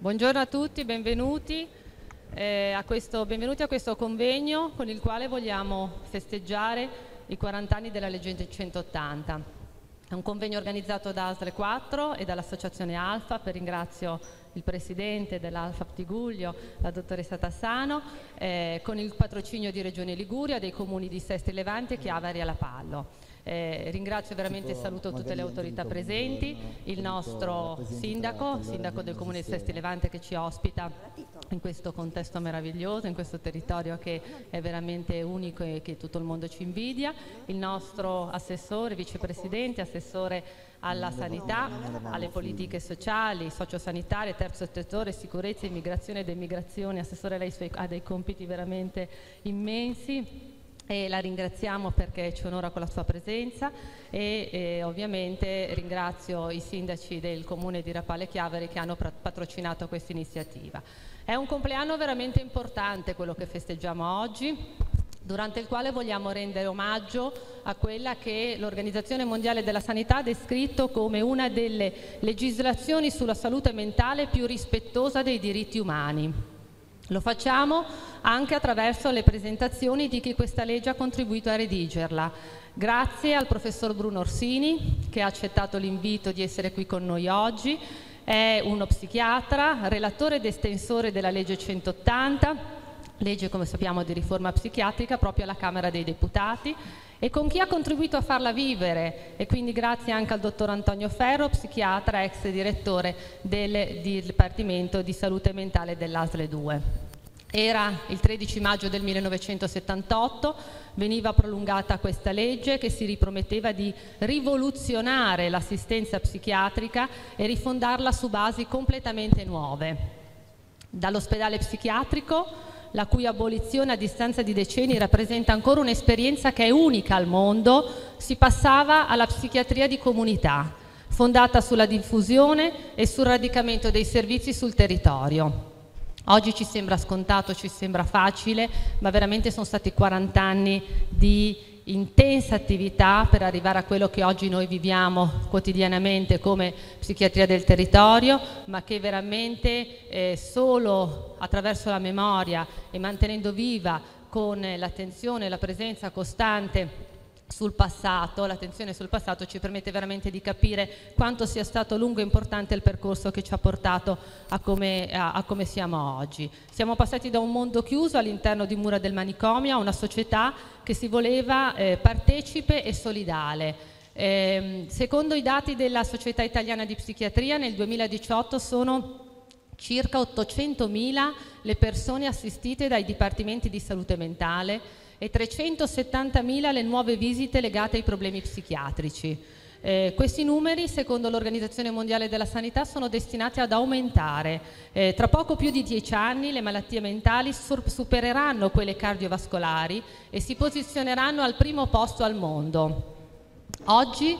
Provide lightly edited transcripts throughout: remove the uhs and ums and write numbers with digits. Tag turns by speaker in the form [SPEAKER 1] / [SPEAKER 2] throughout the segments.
[SPEAKER 1] Buongiorno a tutti, benvenuti a questo convegno con il quale vogliamo festeggiare i 40 anni della legge 180. È un convegno organizzato da ASL 4 e dall'associazione Alfa. Ringrazio il presidente dell'Alfa Ptiguglio, la dottoressa Tassano, con il patrocinio di Regione Liguria, dei comuni di Sestri Levante, Chiavari e Lapallo. Ringrazio veramente e saluto tutte le autorità presenti, il nostro sindaco del comune di Sestri Levante che ci ospita in questo contesto meraviglioso, in questo territorio che è veramente unico e che tutto il mondo ci invidia, il nostro assessore, vicepresidente, assessore alla sanità, alle politiche sociali, sociosanitarie, terzo settore, sicurezza, immigrazione ed emigrazione. Assessore, lei ha dei compiti veramente immensi e la ringraziamo perché ci onora con la sua presenza e ovviamente ringrazio i sindaci del comune di Rapallo e Chiavari che hanno patrocinato questa iniziativa. È un compleanno veramente importante quello che festeggiamo oggi, durante il quale vogliamo rendere omaggio a quella che l'Organizzazione Mondiale della Sanità ha descritto come una delle legislazioni sulla salute mentale più rispettosa dei diritti umani. Lo facciamo anche attraverso le presentazioni di chi questa legge ha contribuito a redigerla. Grazie al professor Bruno Orsini che ha accettato l'invito di essere qui con noi oggi. È uno psichiatra, relatore ed estensore della legge 180, legge come sappiamo di riforma psichiatrica proprio alla Camera dei Deputati, e con chi ha contribuito a farla vivere, e quindi grazie anche al dottor Antonio Ferro, psichiatra, ex direttore del Dipartimento di Salute Mentale dell'ASL 2. Era il 13 maggio del 1978, veniva prolungata questa legge che si riprometteva di rivoluzionare l'assistenza psichiatrica e rifondarla su basi completamente nuove. Dall'ospedale psichiatrico, la cui abolizione a distanza di decenni rappresenta ancora un'esperienza che è unica al mondo, si passava alla psichiatria di comunità, fondata sulla diffusione e sul radicamento dei servizi sul territorio. Oggi ci sembra scontato, ci sembra facile, ma veramente sono stati 40 anni di intensa attività per arrivare a quello che oggi noi viviamo quotidianamente come psichiatria del territorio, ma che veramente solo attraverso la memoria e mantenendo viva con l'attenzione e la presenza costante sul passato, l'attenzione sul passato ci permette veramente di capire quanto sia stato lungo e importante il percorso che ci ha portato a come siamo oggi. Siamo passati da un mondo chiuso all'interno di mura del manicomio a una società che si voleva partecipe e solidale. Secondo i dati della Società Italiana di Psichiatria, nel 2018 sono circa 800.000 le persone assistite dai dipartimenti di salute mentale e 370.000 le nuove visite legate ai problemi psichiatrici. Questi numeri, secondo l'Organizzazione Mondiale della Sanità, sono destinati ad aumentare. Tra poco più di 10 anni le malattie mentali supereranno quelle cardiovascolari e si posizioneranno al primo posto al mondo. Oggi,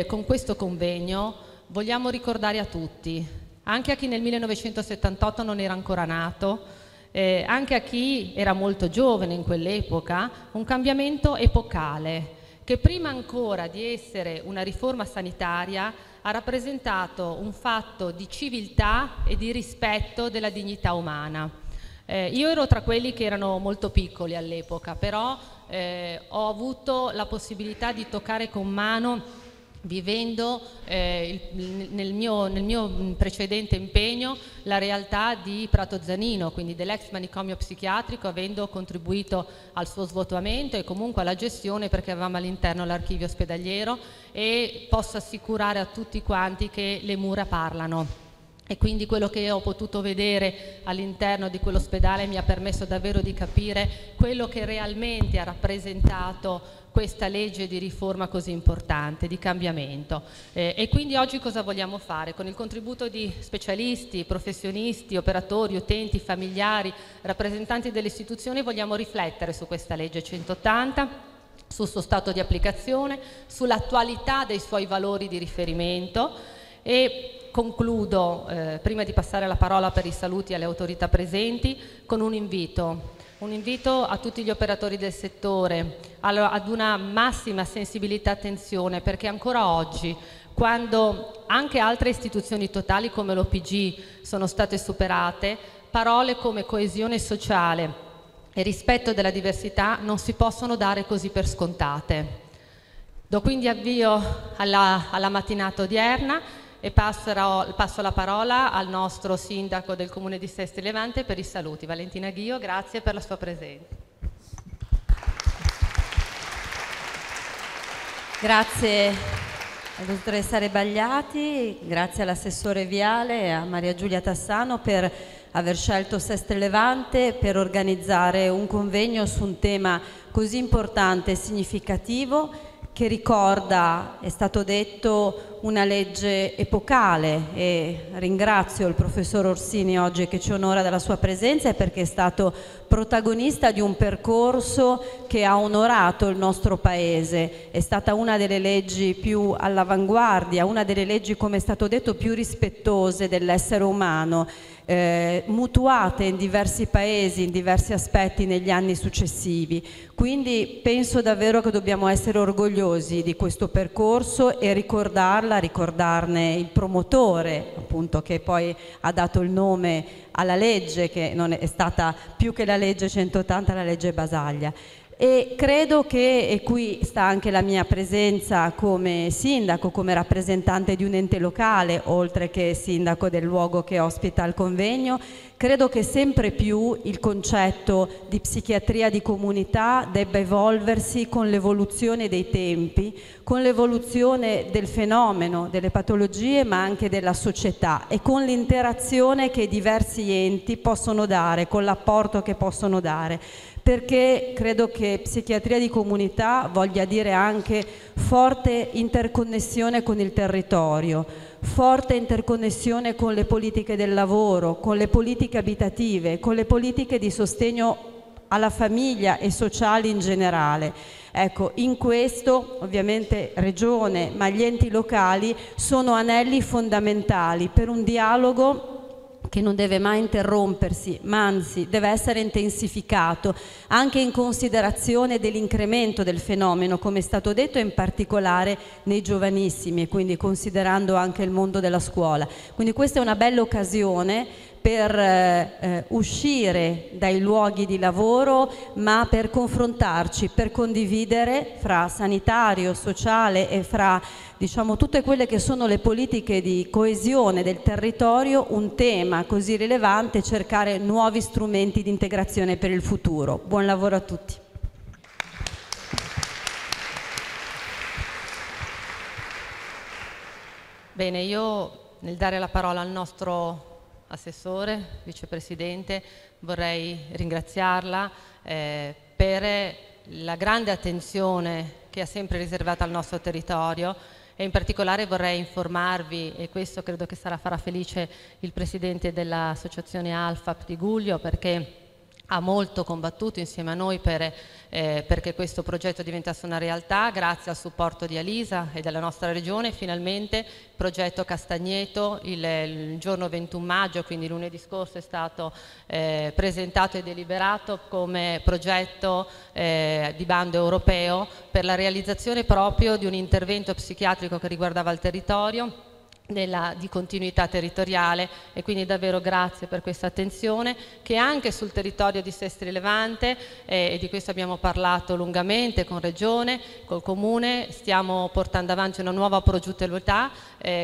[SPEAKER 1] con questo convegno, vogliamo ricordare a tutti, anche a chi nel 1978 non era ancora nato, anche a chi era molto giovane in quell'epoca, un cambiamento epocale che prima ancora di essere una riforma sanitaria ha rappresentato un fatto di civiltà e di rispetto della dignità umana. Io ero tra quelli che erano molto piccoli all'epoca, però ho avuto la possibilità di toccare con mano, vivendo nel mio precedente impegno, la realtà di Prato Zanino, quindi dell'ex manicomio psichiatrico, avendo contribuito al suo svuotamento e comunque alla gestione, perché avevamo all'interno l'archivio ospedaliero, e posso assicurare a tutti quanti che le mura parlano. E quindi quello che ho potuto vedere all'interno di quell'ospedale mi ha permesso davvero di capire quello che realmente ha rappresentato questa legge di riforma così importante, di cambiamento. E quindi oggi cosa vogliamo fare? Con il contributo di specialisti, professionisti, operatori, utenti, familiari, rappresentanti delle istituzioni, vogliamo riflettere su questa legge 180, sul suo stato di applicazione, sull'attualità dei suoi valori di riferimento. E concludo, prima di passare la parola per i saluti alle autorità presenti, con un invito a tutti gli operatori del settore, ad una massima sensibilità e attenzione, perché ancora oggi quando anche altre istituzioni totali come l'OPG sono state superate, parole come coesione sociale e rispetto della diversità non si possono dare così per scontate. Do quindi avvio alla mattinata odierna e passo la parola al nostro sindaco del Comune di Sestri Levante per i saluti. Valentina Ghio, grazie per la sua presenza.
[SPEAKER 2] Grazie alla dottoressa Rebagliati, grazie all'assessore Viale e a Maria Giulia Tassano per aver scelto Sestri Levante per organizzare un convegno su un tema così importante e significativo che ricorda, è stato detto, una legge epocale, e ringrazio il professor Orsini oggi che ci onora della sua presenza perché è stato protagonista di un percorso che ha onorato il nostro Paese. È stata una delle leggi più all'avanguardia, una delle leggi, come è stato detto, più rispettose dell'essere umano, mutuate in diversi paesi, in diversi aspetti negli anni successivi. Quindi penso davvero che dobbiamo essere orgogliosi di questo percorso e ricordarne il promotore, appunto, che poi ha dato il nome alla legge, che non è stata più che la legge 180, la legge Basaglia. E credo che, e qui sta anche la mia presenza come sindaco, come rappresentante di un ente locale, oltre che sindaco del luogo che ospita il convegno, credo che sempre più il concetto di psichiatria di comunità debba evolversi con l'evoluzione dei tempi, con l'evoluzione del fenomeno, delle patologie, ma anche della società, e con l'interazione che diversi enti possono dare, con l'apporto che possono dare. Perché credo che psichiatria di comunità voglia dire anche forte interconnessione con il territorio, forte interconnessione con le politiche del lavoro, con le politiche abitative, con le politiche di sostegno alla famiglia e sociali in generale. Ecco, in questo ovviamente Regione, ma gli enti locali sono anelli fondamentali per un dialogo che non deve mai interrompersi, ma anzi deve essere intensificato anche in considerazione dell'incremento del fenomeno, come è stato detto, in particolare nei giovanissimi, e quindi considerando anche il mondo della scuola. Quindi questa è una bella occasione per uscire dai luoghi di lavoro, ma per confrontarci, per condividere fra sanitario, sociale e fra, diciamo, tutte quelle che sono le politiche di coesione del territorio, un tema così rilevante, cercare nuovi strumenti di integrazione per il futuro. Buon lavoro a tutti.
[SPEAKER 1] Bene, io nel dare la parola al nostro assessore, vicepresidente, vorrei ringraziarla per la grande attenzione che ha sempre riservato al nostro territorio, e in particolare vorrei informarvi, e questo credo che farà felice il presidente dell'associazione Alfap di Guglio, perché ha molto combattuto insieme a noi perché questo progetto diventasse una realtà. Grazie al supporto di Alisa e della nostra regione, finalmente il progetto Castagneto il giorno 21 maggio, quindi lunedì scorso, è stato presentato e deliberato come progetto di bando europeo per la realizzazione proprio di un intervento psichiatrico che riguardava il territorio, di continuità territoriale, e quindi davvero grazie per questa attenzione che anche sul territorio di Sestri Levante, e di questo abbiamo parlato lungamente con Regione, col Comune, stiamo portando avanti una nuova progettualità,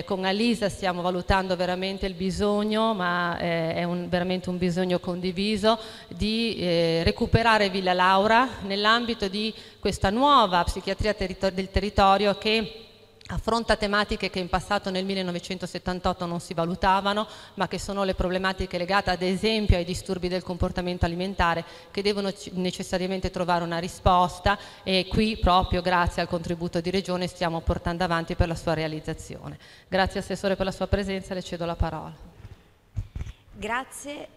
[SPEAKER 1] con Alisa stiamo valutando veramente il bisogno, ma è veramente un bisogno condiviso, di recuperare Villa Laura nell'ambito di questa nuova psichiatria del territorio che affronta tematiche che in passato nel 1978 non si valutavano, ma che sono le problematiche legate ad esempio ai disturbi del comportamento alimentare, che devono necessariamente trovare una risposta, e qui proprio grazie al contributo di Regione stiamo portando avanti per la sua realizzazione. Grazie Assessore per la sua presenza, le cedo la parola.
[SPEAKER 3] Grazie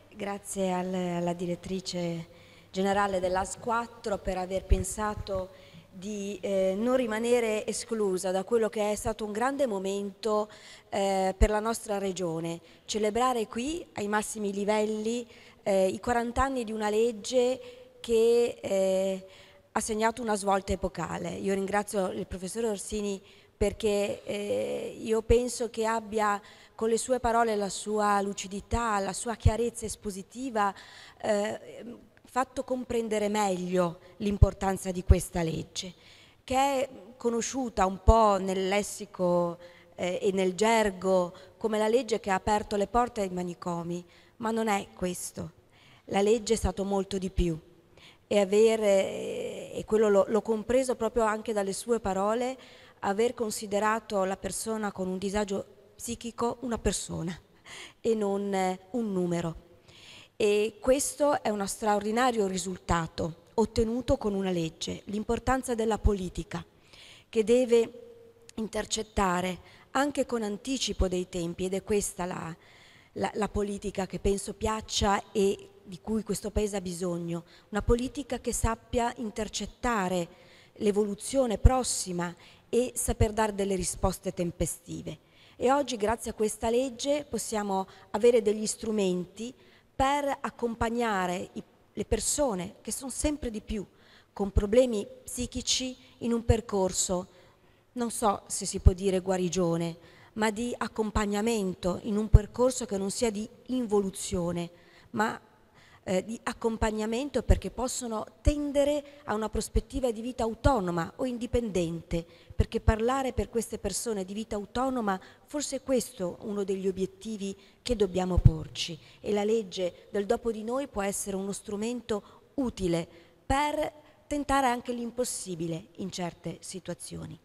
[SPEAKER 3] alla direttrice generale dell'AS 4 per aver pensato di non rimanere esclusa da quello che è stato un grande momento per la nostra regione, celebrare qui ai massimi livelli i 40 anni di una legge che ha segnato una svolta epocale. Io ringrazio il professor Orsini perché io penso che abbia con le sue parole la sua lucidità, la sua chiarezza espositiva fatto comprendere meglio l'importanza di questa legge, che è conosciuta un po' nel lessico e nel gergo come la legge che ha aperto le porte ai manicomi, ma non è questo. La legge è stato molto di più, e quello l'ho compreso proprio anche dalle sue parole, aver considerato la persona con un disagio psichico una persona e non un numero. E questo è uno straordinario risultato ottenuto con una legge, l'importanza della politica, che deve intercettare anche con anticipo dei tempi, ed è questa la politica che penso piaccia e di cui questo Paese ha bisogno, una politica che sappia intercettare l'evoluzione prossima e saper dare delle risposte tempestive. E oggi, grazie a questa legge, possiamo avere degli strumenti per accompagnare le persone, che sono sempre di più, con problemi psichici in un percorso, non so se si può dire guarigione, ma di accompagnamento in un percorso che non sia di involuzione, ma di accompagnamento, perché possono tendere a una prospettiva di vita autonoma o indipendente, perché parlare per queste persone di vita autonoma, forse è questo uno degli obiettivi che dobbiamo porci, e la legge del dopo di noi può essere uno strumento utile per tentare anche l'impossibile in certe situazioni.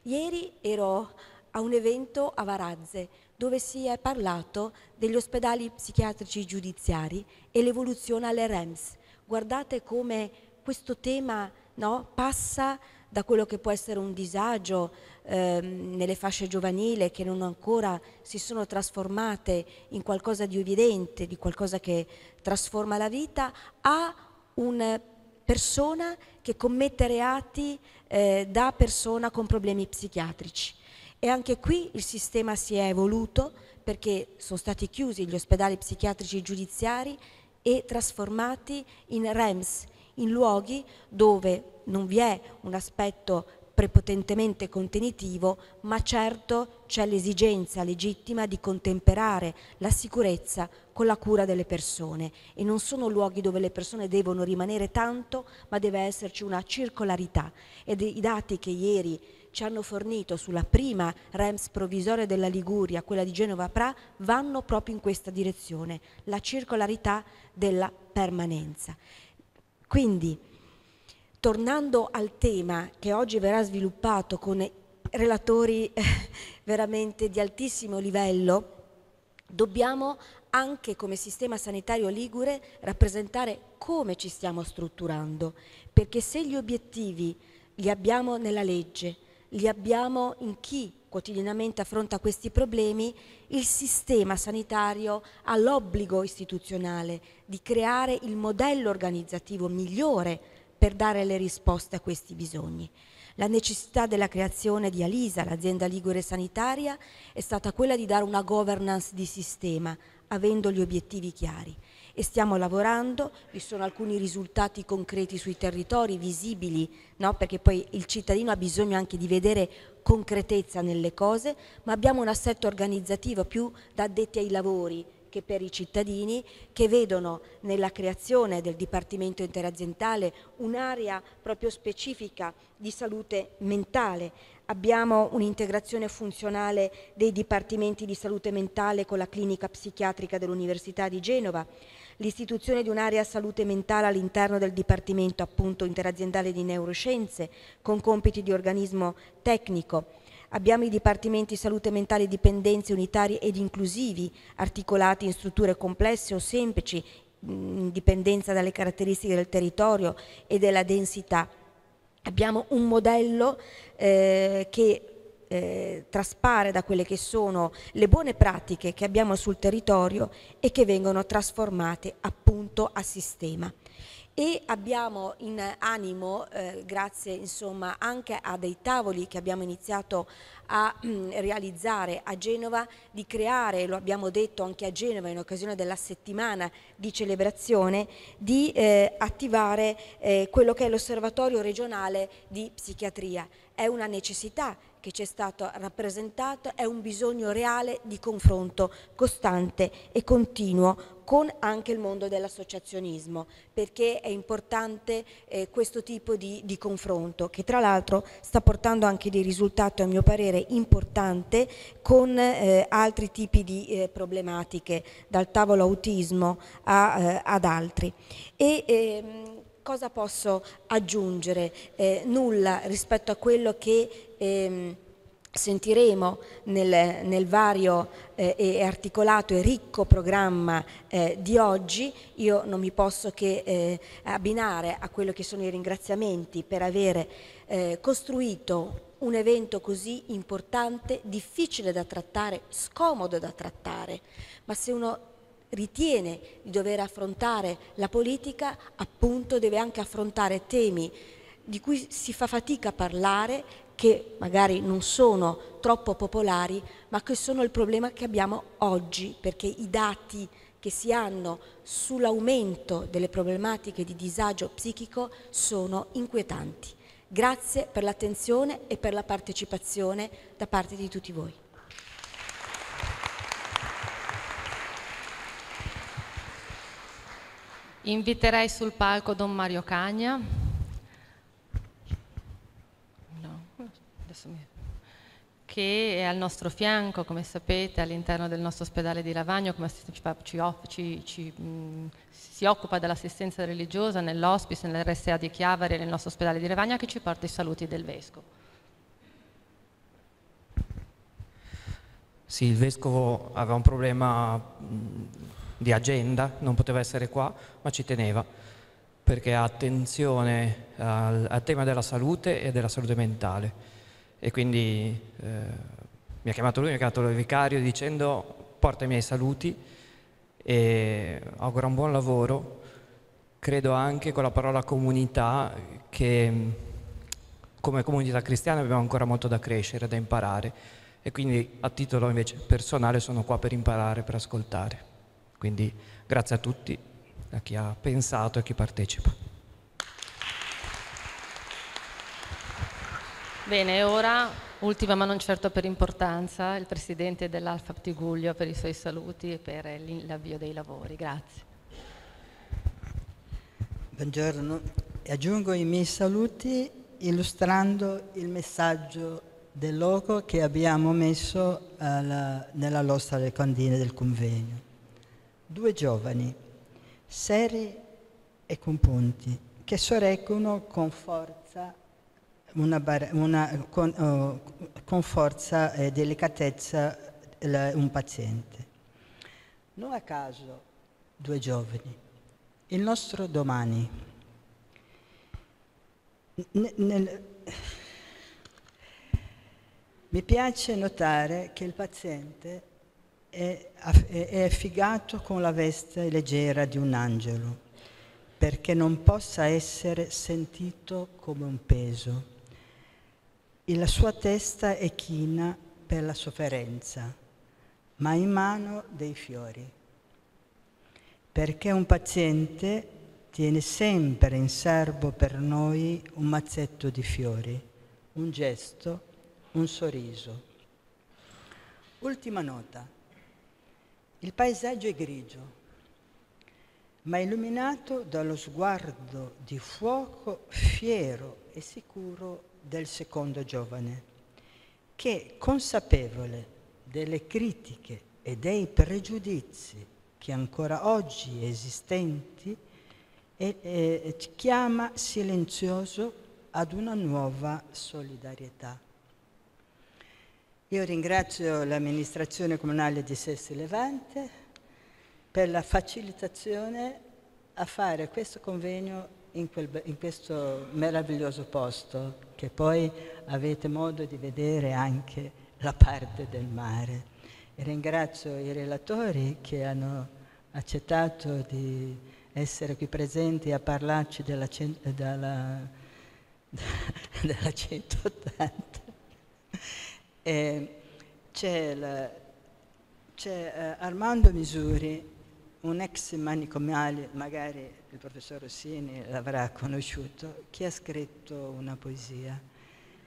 [SPEAKER 3] Ieri ero a un evento a Varazze dove si è parlato degli ospedali psichiatrici giudiziari e l'evoluzione alle REMS. Guardate come questo tema, no, passa da quello che può essere un disagio nelle fasce giovanili, che non ancora si sono trasformate in qualcosa di evidente, di qualcosa che trasforma la vita, a una persona che commette reati da persona con problemi psichiatrici. E anche qui il sistema si è evoluto, perché sono stati chiusi gli ospedali psichiatrici giudiziari e trasformati in REMS, in luoghi dove non vi è un aspetto prepotentemente contenitivo, ma certo c'è l'esigenza legittima di contemperare la sicurezza con la cura delle persone, e non sono luoghi dove le persone devono rimanere tanto, ma deve esserci una circolarità. Ed i dati che ieri ci hanno fornito sulla prima REMS provvisoria della Liguria, quella di Genova Pra, vanno proprio in questa direzione, la circolarità della permanenza. Quindi, tornando al tema che oggi verrà sviluppato con relatori veramente di altissimo livello, dobbiamo anche come sistema sanitario ligure rappresentare come ci stiamo strutturando, perché se gli obiettivi li abbiamo nella legge, li abbiamo in chi quotidianamente affronta questi problemi, il sistema sanitario ha l'obbligo istituzionale di creare il modello organizzativo migliore per dare le risposte a questi bisogni. La necessità della creazione di Alisa, l'azienda ligure sanitaria, è stata quella di dare una governance di sistema, avendo gli obiettivi chiari. E stiamo lavorando, vi sono alcuni risultati concreti sui territori, visibili, no? Perché poi il cittadino ha bisogno anche di vedere concretezza nelle cose, ma abbiamo un assetto organizzativo più da addetti ai lavori che per i cittadini, che vedono nella creazione del Dipartimento Interaziendale un'area proprio specifica di salute mentale. Abbiamo un'integrazione funzionale dei dipartimenti di salute mentale con la clinica psichiatrica dell'Università di Genova, l'istituzione di un'area salute mentale all'interno del Dipartimento appunto interaziendale di neuroscienze con compiti di organismo tecnico. Abbiamo i dipartimenti salute mentale dipendenze unitari ed inclusivi, articolati in strutture complesse o semplici, in dipendenza dalle caratteristiche del territorio e della densità. Abbiamo un modello che traspare da quelle che sono le buone pratiche che abbiamo sul territorio e che vengono trasformate appunto a sistema. E abbiamo in animo, grazie insomma anche a dei tavoli che abbiamo iniziato a realizzare a Genova, di creare, lo abbiamo detto anche a Genova in occasione della settimana di celebrazione, di attivare quello che è l'osservatorio regionale di psichiatria. È una necessità che ci è stato rappresentato è un bisogno reale di confronto costante e continuo con anche il mondo dell'associazionismo, perché è importante questo tipo di confronto, che tra l'altro sta portando anche dei risultati, a mio parere, importanti con altri tipi di problematiche, dal tavolo autismo ad altri. Cosa posso aggiungere? Nulla rispetto a quello che sentiremo nel vario e articolato e ricco programma di oggi. Io non mi posso che abbinare a quello che sono i ringraziamenti per aver costruito un evento così importante, difficile da trattare, scomodo da trattare, ma se uno ritiene di dover affrontare la politica, appunto deve anche affrontare temi di cui si fa fatica a parlare, che magari non sono troppo popolari, ma che sono il problema che abbiamo oggi, perché i dati che si hanno sull'aumento delle problematiche di disagio psichico sono inquietanti. Grazie per l'attenzione e per la partecipazione da parte di tutti voi.
[SPEAKER 1] Inviterei sul palco Don Mario Cagna, che è al nostro fianco, come sapete, all'interno del nostro ospedale di Lavagno, come si occupa dell'assistenza religiosa nell'hospice, nell'RSA di Chiavari e nel nostro ospedale di Lavagno, che ci porta i saluti del Vescovo.
[SPEAKER 4] Sì, il Vescovo aveva un problema di agenda, non poteva essere qua, ma ci teneva, perché ha attenzione al tema della salute e della salute mentale. E quindi mi ha chiamato lui, mi ha chiamato il vicario dicendo: porta i miei saluti e augura un buon lavoro. Credo anche con la parola comunità che come comunità cristiana abbiamo ancora molto da crescere, da imparare, e quindi a titolo invece personale sono qua per imparare, per ascoltare. Quindi grazie a tutti, a chi ha pensato e a chi partecipa.
[SPEAKER 1] Bene, ora, ultima ma non certo per importanza, il Presidente dell'Alfa Ptiguglio per i suoi saluti e per l'avvio dei lavori. Grazie.
[SPEAKER 5] Buongiorno. Aggiungo i miei saluti illustrando il messaggio del logo che abbiamo messo nella nostra locandina del convegno. 2 giovani, seri e compunti, che sorreggono con forza con forza e delicatezza un paziente. Non a caso 2 giovani, il nostro domani. Mi piace notare che il paziente è affigato con la veste leggera di un angelo, perché non possa essere sentito come un peso. E la sua testa è china per la sofferenza, ma in mano dei fiori, perché un paziente tiene sempre in serbo per noi un mazzetto di fiori, un gesto, un sorriso. Ultima nota. Il paesaggio è grigio, ma illuminato dallo sguardo di fuoco fiero e sicuro del secondo giovane, che, consapevole delle critiche e dei pregiudizi che ancora oggi esistenti, chiama silenzioso ad una nuova solidarietà. Io ringrazio l'amministrazione comunale di Sestri Levante per la facilitazione a fare questo convegno in questo meraviglioso posto, che poi avete modo di vedere anche la parte del mare. E ringrazio i relatori che hanno accettato di essere qui presenti a parlarci della 180. C'è Armando Misuri, un ex manicomiale, magari il professor Rossini l'avrà conosciuto, che ha scritto una poesia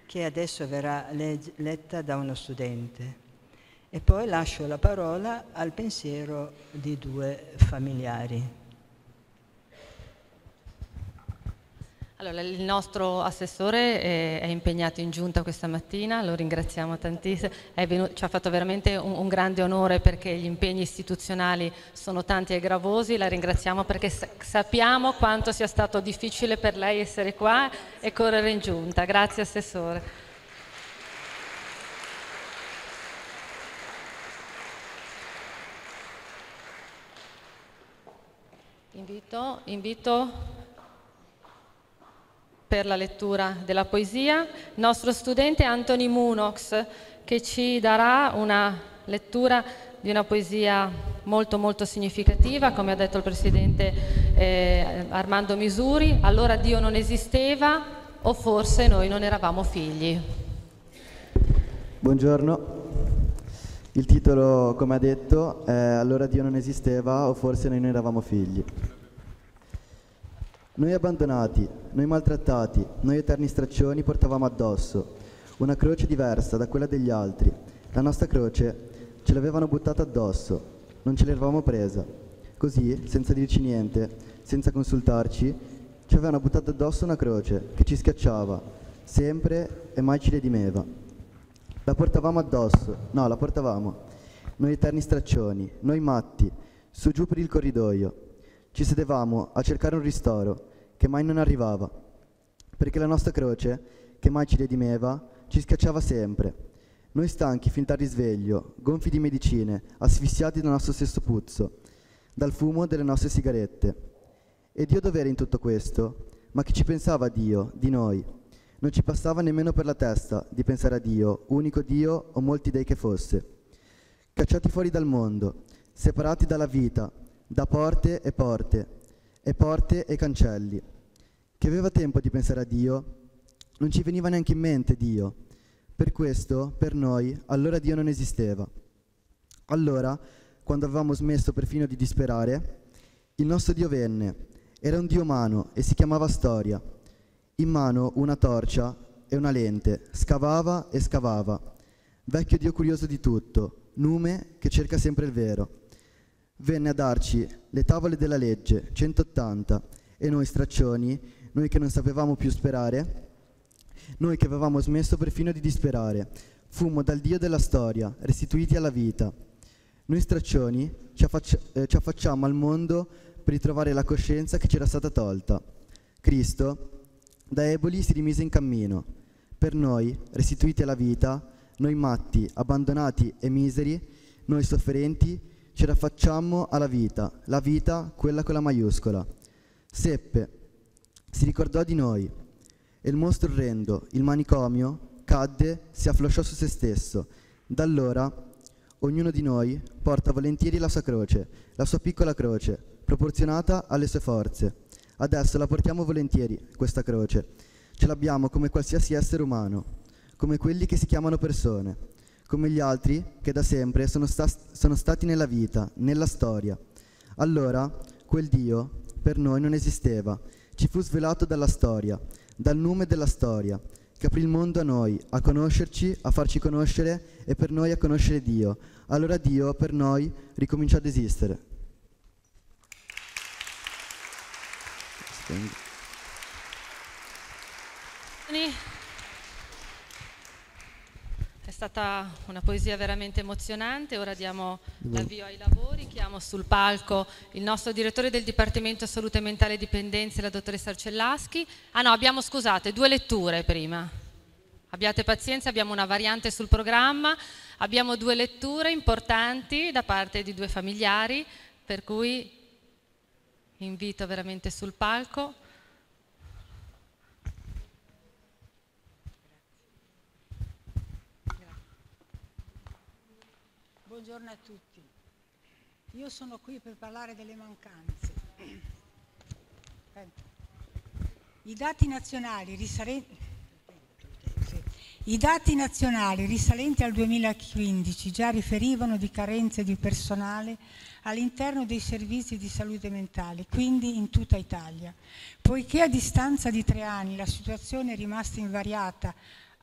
[SPEAKER 5] che adesso verrà letta da uno studente. E poi lascio la parola al pensiero di due familiari.
[SPEAKER 1] Allora, il nostro assessore è impegnato in giunta questa mattina, lo ringraziamo tantissimo, ci ha fatto veramente un grande onore perché gli impegni istituzionali sono tanti e gravosi, la ringraziamo perché sappiamo quanto sia stato difficile per lei essere qua e correre in giunta. Grazie assessore. Invito per la lettura della poesia il nostro studente Anthony Munoz, che ci darà una lettura di una poesia molto molto significativa, come ha detto il presidente Armando Misuri. Allora Dio non esisteva, o forse noi non eravamo figli.
[SPEAKER 6] Buongiorno. Il titolo, come ha detto, è Allora Dio non esisteva, o forse noi non eravamo figli. Noi abbandonati, noi maltrattati, noi eterni straccioni portavamo addosso una croce diversa da quella degli altri. La nostra croce ce l'avevano buttata addosso, non ce l'eravamo presa. Così, senza dirci niente, senza consultarci, ci avevano buttato addosso una croce che ci schiacciava, sempre e mai ci redimeva. La portavamo addosso, no, la portavamo. Noi eterni straccioni, noi matti, su giù per il corridoio. Ci sedevamo a cercare un ristoro che mai non arrivava, perché la nostra croce, che mai ci redimeva, ci schiacciava sempre. Noi stanchi fin dal risveglio, gonfi di medicine, asfissiati dal nostro stesso puzzo, dal fumo delle nostre sigarette. E Dio dov'era in tutto questo? Ma chi ci pensava a Dio, di noi? Non ci passava nemmeno per la testa di pensare a Dio, unico Dio o molti dei che fosse. Cacciati fuori dal mondo, separati dalla vita, da porte e cancelli. Chi aveva tempo di pensare a Dio, non ci veniva neanche in mente Dio. Per questo, per noi, allora Dio non esisteva. Allora, quando avevamo smesso perfino di disperare, il nostro Dio venne. Era un Dio umano e si chiamava Storia. In mano una torcia e una lente, scavava e scavava. Vecchio Dio curioso di tutto, nume che cerca sempre il vero. Venne a darci le tavole della legge, 180, e noi straccioni, noi che non sapevamo più sperare, noi che avevamo smesso perfino di disperare, fummo dal Dio della storia, restituiti alla vita. Noi straccioni ci affacciammo al mondo per ritrovare la coscienza che c'era stata tolta. Cristo, da Eboli, si rimise in cammino. Per noi, restituiti alla vita, noi matti, abbandonati e miseri, noi sofferenti, ci raffacciammo alla vita, la vita, quella con la maiuscola. Seppe, si ricordò di noi, e il mostro orrendo, il manicomio, cadde, si afflosciò su se stesso. Da allora, ognuno di noi porta volentieri la sua croce, la sua piccola croce, proporzionata alle sue forze. Adesso la portiamo volentieri, questa croce. Ce l'abbiamo come qualsiasi essere umano, come quelli che si chiamano persone, come gli altri che da sempre sono stati nella vita, nella storia. Allora, quel Dio per noi non esisteva, ci fu svelato dalla storia, dal nume della storia, che aprì il mondo a noi, a conoscerci, a farci conoscere e per noi a conoscere Dio. Allora Dio per noi ricominciò ad esistere.
[SPEAKER 1] È stata una poesia veramente emozionante. Ora diamo l'avvio ai lavori. Chiamo sul palco il nostro direttore del Dipartimento Salute Mentale e Dipendenze, la dottoressa Arcellaschi. Ah no, abbiamo, scusate, 2 letture prima. Abbiate pazienza, abbiamo una variante sul programma. Abbiamo 2 letture importanti da parte di 2 familiari, per cui invito veramente sul palco.
[SPEAKER 7] Buongiorno a tutti. Io sono qui per parlare delle mancanze. I dati nazionali risalenti al 2015 già riferivano di carenze di personale all'interno dei servizi di salute mentale, quindi in tutta Italia. Poiché a distanza di 3 anni la situazione è rimasta invariata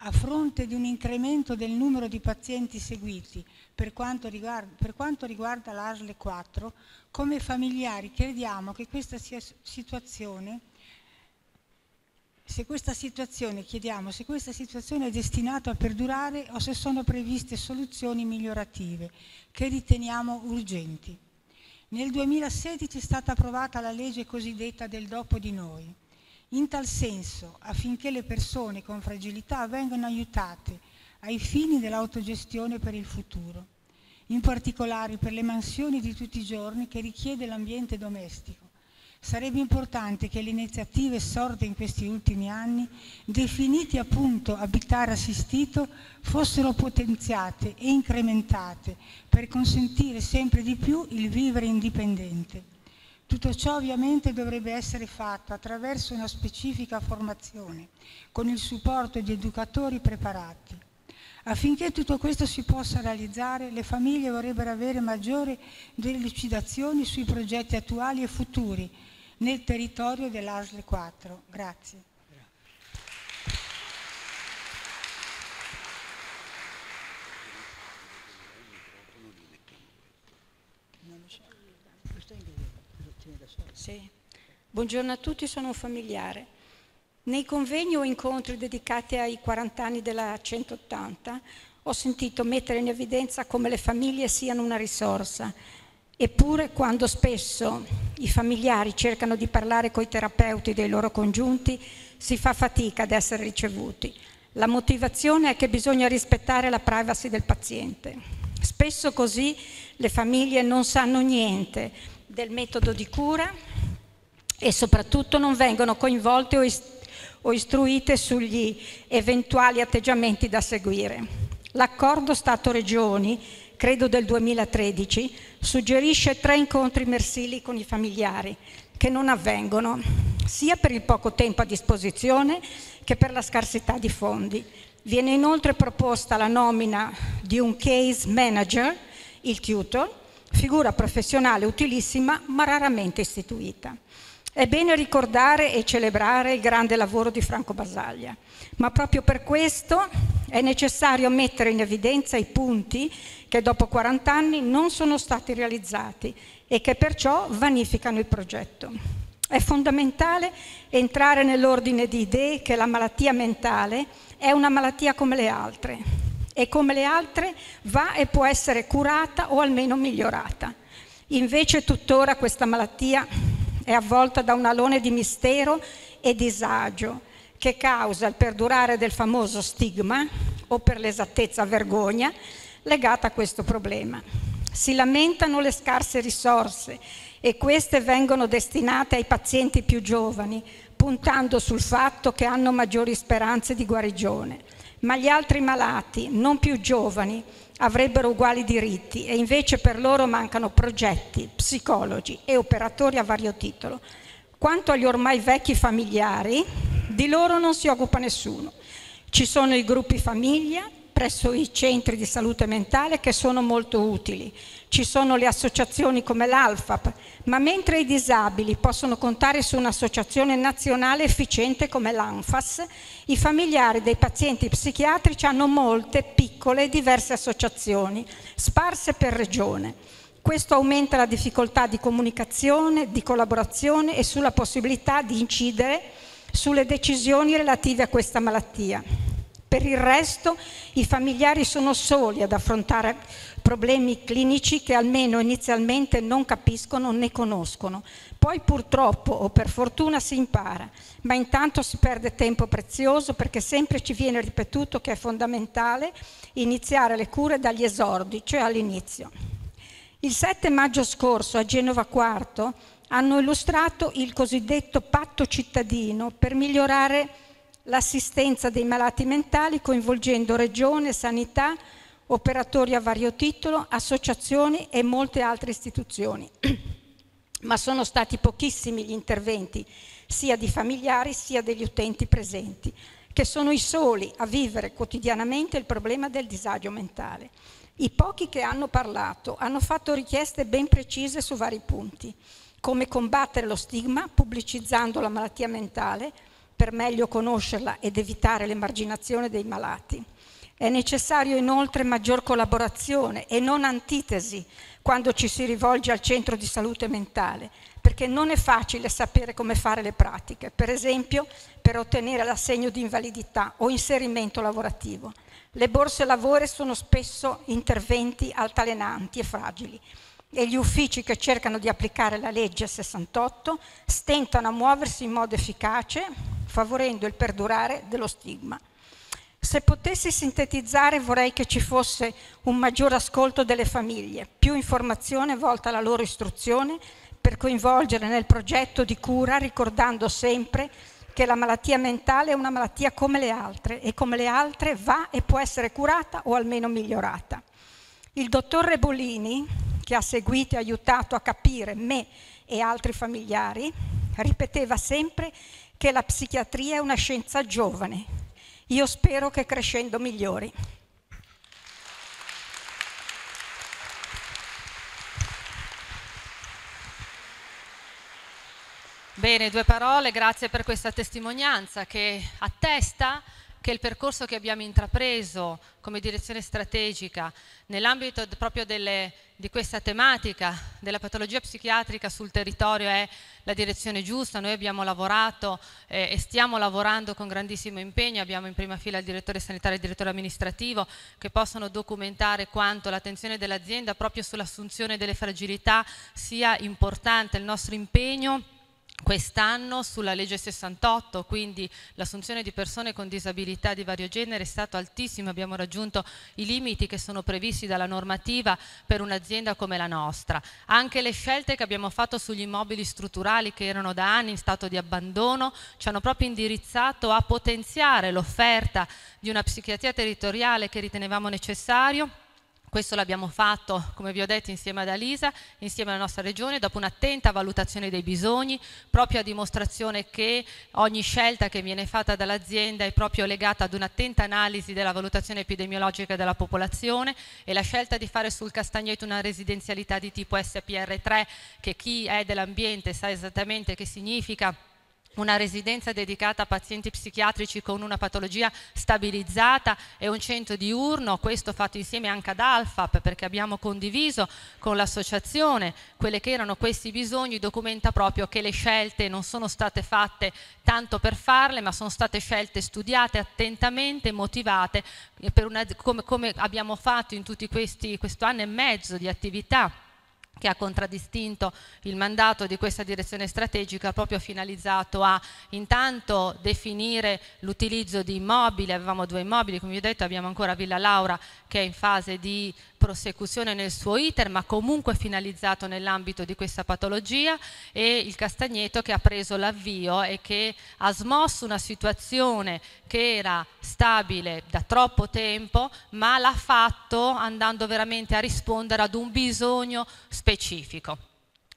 [SPEAKER 7] a fronte di un incremento del numero di pazienti seguiti per quanto riguarda l'ASL 4, come familiari crediamo che chiediamo se questa situazione è destinata a perdurare o se sono previste soluzioni migliorative che riteniamo urgenti. Nel 2016 è stata approvata la legge cosiddetta del dopo di noi. In tal senso, affinché le persone con fragilità vengano aiutate ai fini dell'autogestione per il futuro, in particolare per le mansioni di tutti i giorni che richiede l'ambiente domestico. Sarebbe importante che le iniziative sorte in questi ultimi anni, definite appunto abitare assistito, fossero potenziate e incrementate per consentire sempre di più il vivere indipendente. Tutto ciò ovviamente dovrebbe essere fatto attraverso una specifica formazione, con il supporto di educatori preparati. Affinché tutto questo si possa realizzare, le famiglie vorrebbero avere maggiori delucidazioni sui progetti attuali e futuri nel territorio dell'ASL 4. Grazie.
[SPEAKER 8] Sì. Buongiorno a tutti, sono un familiare. Nei convegni o incontri dedicati ai 40 anni della 180 ho sentito mettere in evidenza come le famiglie siano una risorsa, eppure quando spesso i familiari cercano di parlare coi terapeuti dei loro congiunti si fa fatica ad essere ricevuti. La motivazione è che bisogna rispettare la privacy del paziente. Spesso così le famiglie non sanno niente del metodo di cura e soprattutto non vengono coinvolte o istruite sugli eventuali atteggiamenti da seguire. L'accordo Stato-Regioni, credo del 2013, suggerisce 3 incontri mensili con i familiari, che non avvengono, sia per il poco tempo a disposizione che per la scarsità di fondi. Viene inoltre proposta la nomina di un case manager, il tutor, figura professionale utilissima ma raramente istituita. È bene ricordare e celebrare il grande lavoro di Franco Basaglia, ma proprio per questo è necessario mettere in evidenza i punti che dopo 40 anni non sono stati realizzati e che perciò vanificano il progetto. È fondamentale entrare nell'ordine di idee che la malattia mentale è una malattia come le altre e come le altre va e può essere curata o almeno migliorata. Invece tuttora questa malattia è avvolta da un alone di mistero e disagio che causa il perdurare del famoso stigma, o per l'esattezza vergogna, legata a questo problema. Si lamentano le scarse risorse e queste vengono destinate ai pazienti più giovani, puntando sul fatto che hanno maggiori speranze di guarigione. Ma gli altri malati, non più giovani, avrebbero uguali diritti e invece per loro mancano progetti, psicologi e operatori a vario titolo. Quanto agli ormai vecchi familiari, di loro non si occupa nessuno. Ci sono i gruppi famiglia presso i centri di salute mentale che sono molto utili. Ci sono le associazioni come l'ALFAP, ma mentre i disabili possono contare su un'associazione nazionale efficiente come l'ANFAS, i familiari dei pazienti psichiatrici hanno molte piccole e diverse associazioni, sparse per regione. Questo aumenta la difficoltà di comunicazione, di collaborazione e sulla possibilità di incidere sulle decisioni relative a questa malattia. Per il resto, i familiari sono soli ad affrontare problemi clinici che almeno inizialmente non capiscono né conoscono. Poi purtroppo o per fortuna si impara, ma intanto si perde tempo prezioso perché sempre ci viene ripetuto che è fondamentale iniziare le cure dagli esordi, cioè all'inizio. Il 7 maggio scorso a Genova Quarto hanno illustrato il cosiddetto patto cittadino per migliorare l'assistenza dei malati mentali coinvolgendo regione, sanità, operatori a vario titolo, associazioni e molte altre istituzioni. Ma sono stati pochissimi gli interventi sia di familiari sia degli utenti presenti, che sono i soli a vivere quotidianamente il problema del disagio mentale. I pochi che hanno parlato hanno fatto richieste ben precise su vari punti, come combattere lo stigma pubblicizzando la malattia mentale, per meglio conoscerla ed evitare l'emarginazione dei malati. È necessario inoltre maggior collaborazione e non antitesi quando ci si rivolge al centro di salute mentale, perché non è facile sapere come fare le pratiche, per esempio per ottenere l'assegno di invalidità o inserimento lavorativo. Le borse lavoro sono spesso interventi altalenanti e fragili e gli uffici che cercano di applicare la legge 68 stentano a muoversi in modo efficace, favorendo il perdurare dello stigma. Se potessi sintetizzare, vorrei che ci fosse un maggior ascolto delle famiglie, più informazione volta alla loro istruzione per coinvolgere nel progetto di cura, ricordando sempre che la malattia mentale è una malattia come le altre e come le altre va e può essere curata o almeno migliorata. Il dottor Rebolini, che ha seguito e aiutato a capire me e altri familiari, ripeteva sempre che la psichiatria è una scienza giovane. Io spero che crescendo migliori.
[SPEAKER 1] Bene, 2 parole, grazie per questa testimonianza che attesta che il percorso che abbiamo intrapreso come direzione strategica nell'ambito proprio di questa tematica della patologia psichiatrica sul territorio è la direzione giusta. Noi abbiamo lavorato e stiamo lavorando con grandissimo impegno, abbiamo in prima fila il direttore sanitario e il direttore amministrativo che possono documentare quanto l'attenzione dell'azienda proprio sull'assunzione delle fragilità sia importante, il nostro impegno quest'anno sulla legge 68, quindi l'assunzione di persone con disabilità di vario genere è stato altissimo, abbiamo raggiunto i limiti che sono previsti dalla normativa per un'azienda come la nostra. Anche le scelte che abbiamo fatto sugli immobili strutturali che erano da anni in stato di abbandono ci hanno proprio indirizzato a potenziare l'offerta di una psichiatria territoriale che ritenevamo necessario. Questo l'abbiamo fatto, come vi ho detto, insieme ad Alisa, insieme alla nostra regione, dopo un'attenta valutazione dei bisogni, proprio a dimostrazione che ogni scelta che viene fatta dall'azienda è proprio legata ad un'attenta analisi della valutazione epidemiologica della popolazione, e la scelta di fare sul Castagneto una residenzialità di tipo SPR3, che chi è dell'ambiente sa esattamente che significa una residenza dedicata a pazienti psichiatrici con una patologia stabilizzata e un centro diurno, questo fatto insieme anche ad Alfap, perché abbiamo condiviso con l'associazione quelli che erano questi bisogni, documenta proprio che le scelte non sono state fatte tanto per farle, ma sono state scelte studiate attentamente, motivate, come abbiamo fatto in tutti questo anno e mezzo di attività che ha contraddistinto il mandato di questa direzione strategica, proprio finalizzato a intanto definire l'utilizzo di immobili. Avevamo 2 immobili, come vi ho detto, abbiamo ancora Villa Laura che è in fase di prosecuzione nel suo iter, ma comunque finalizzato nell'ambito di questa patologia, e il Castagneto che ha preso l'avvio e che ha smosso una situazione che era stabile da troppo tempo, ma l'ha fatto andando veramente a rispondere ad un bisogno specifico.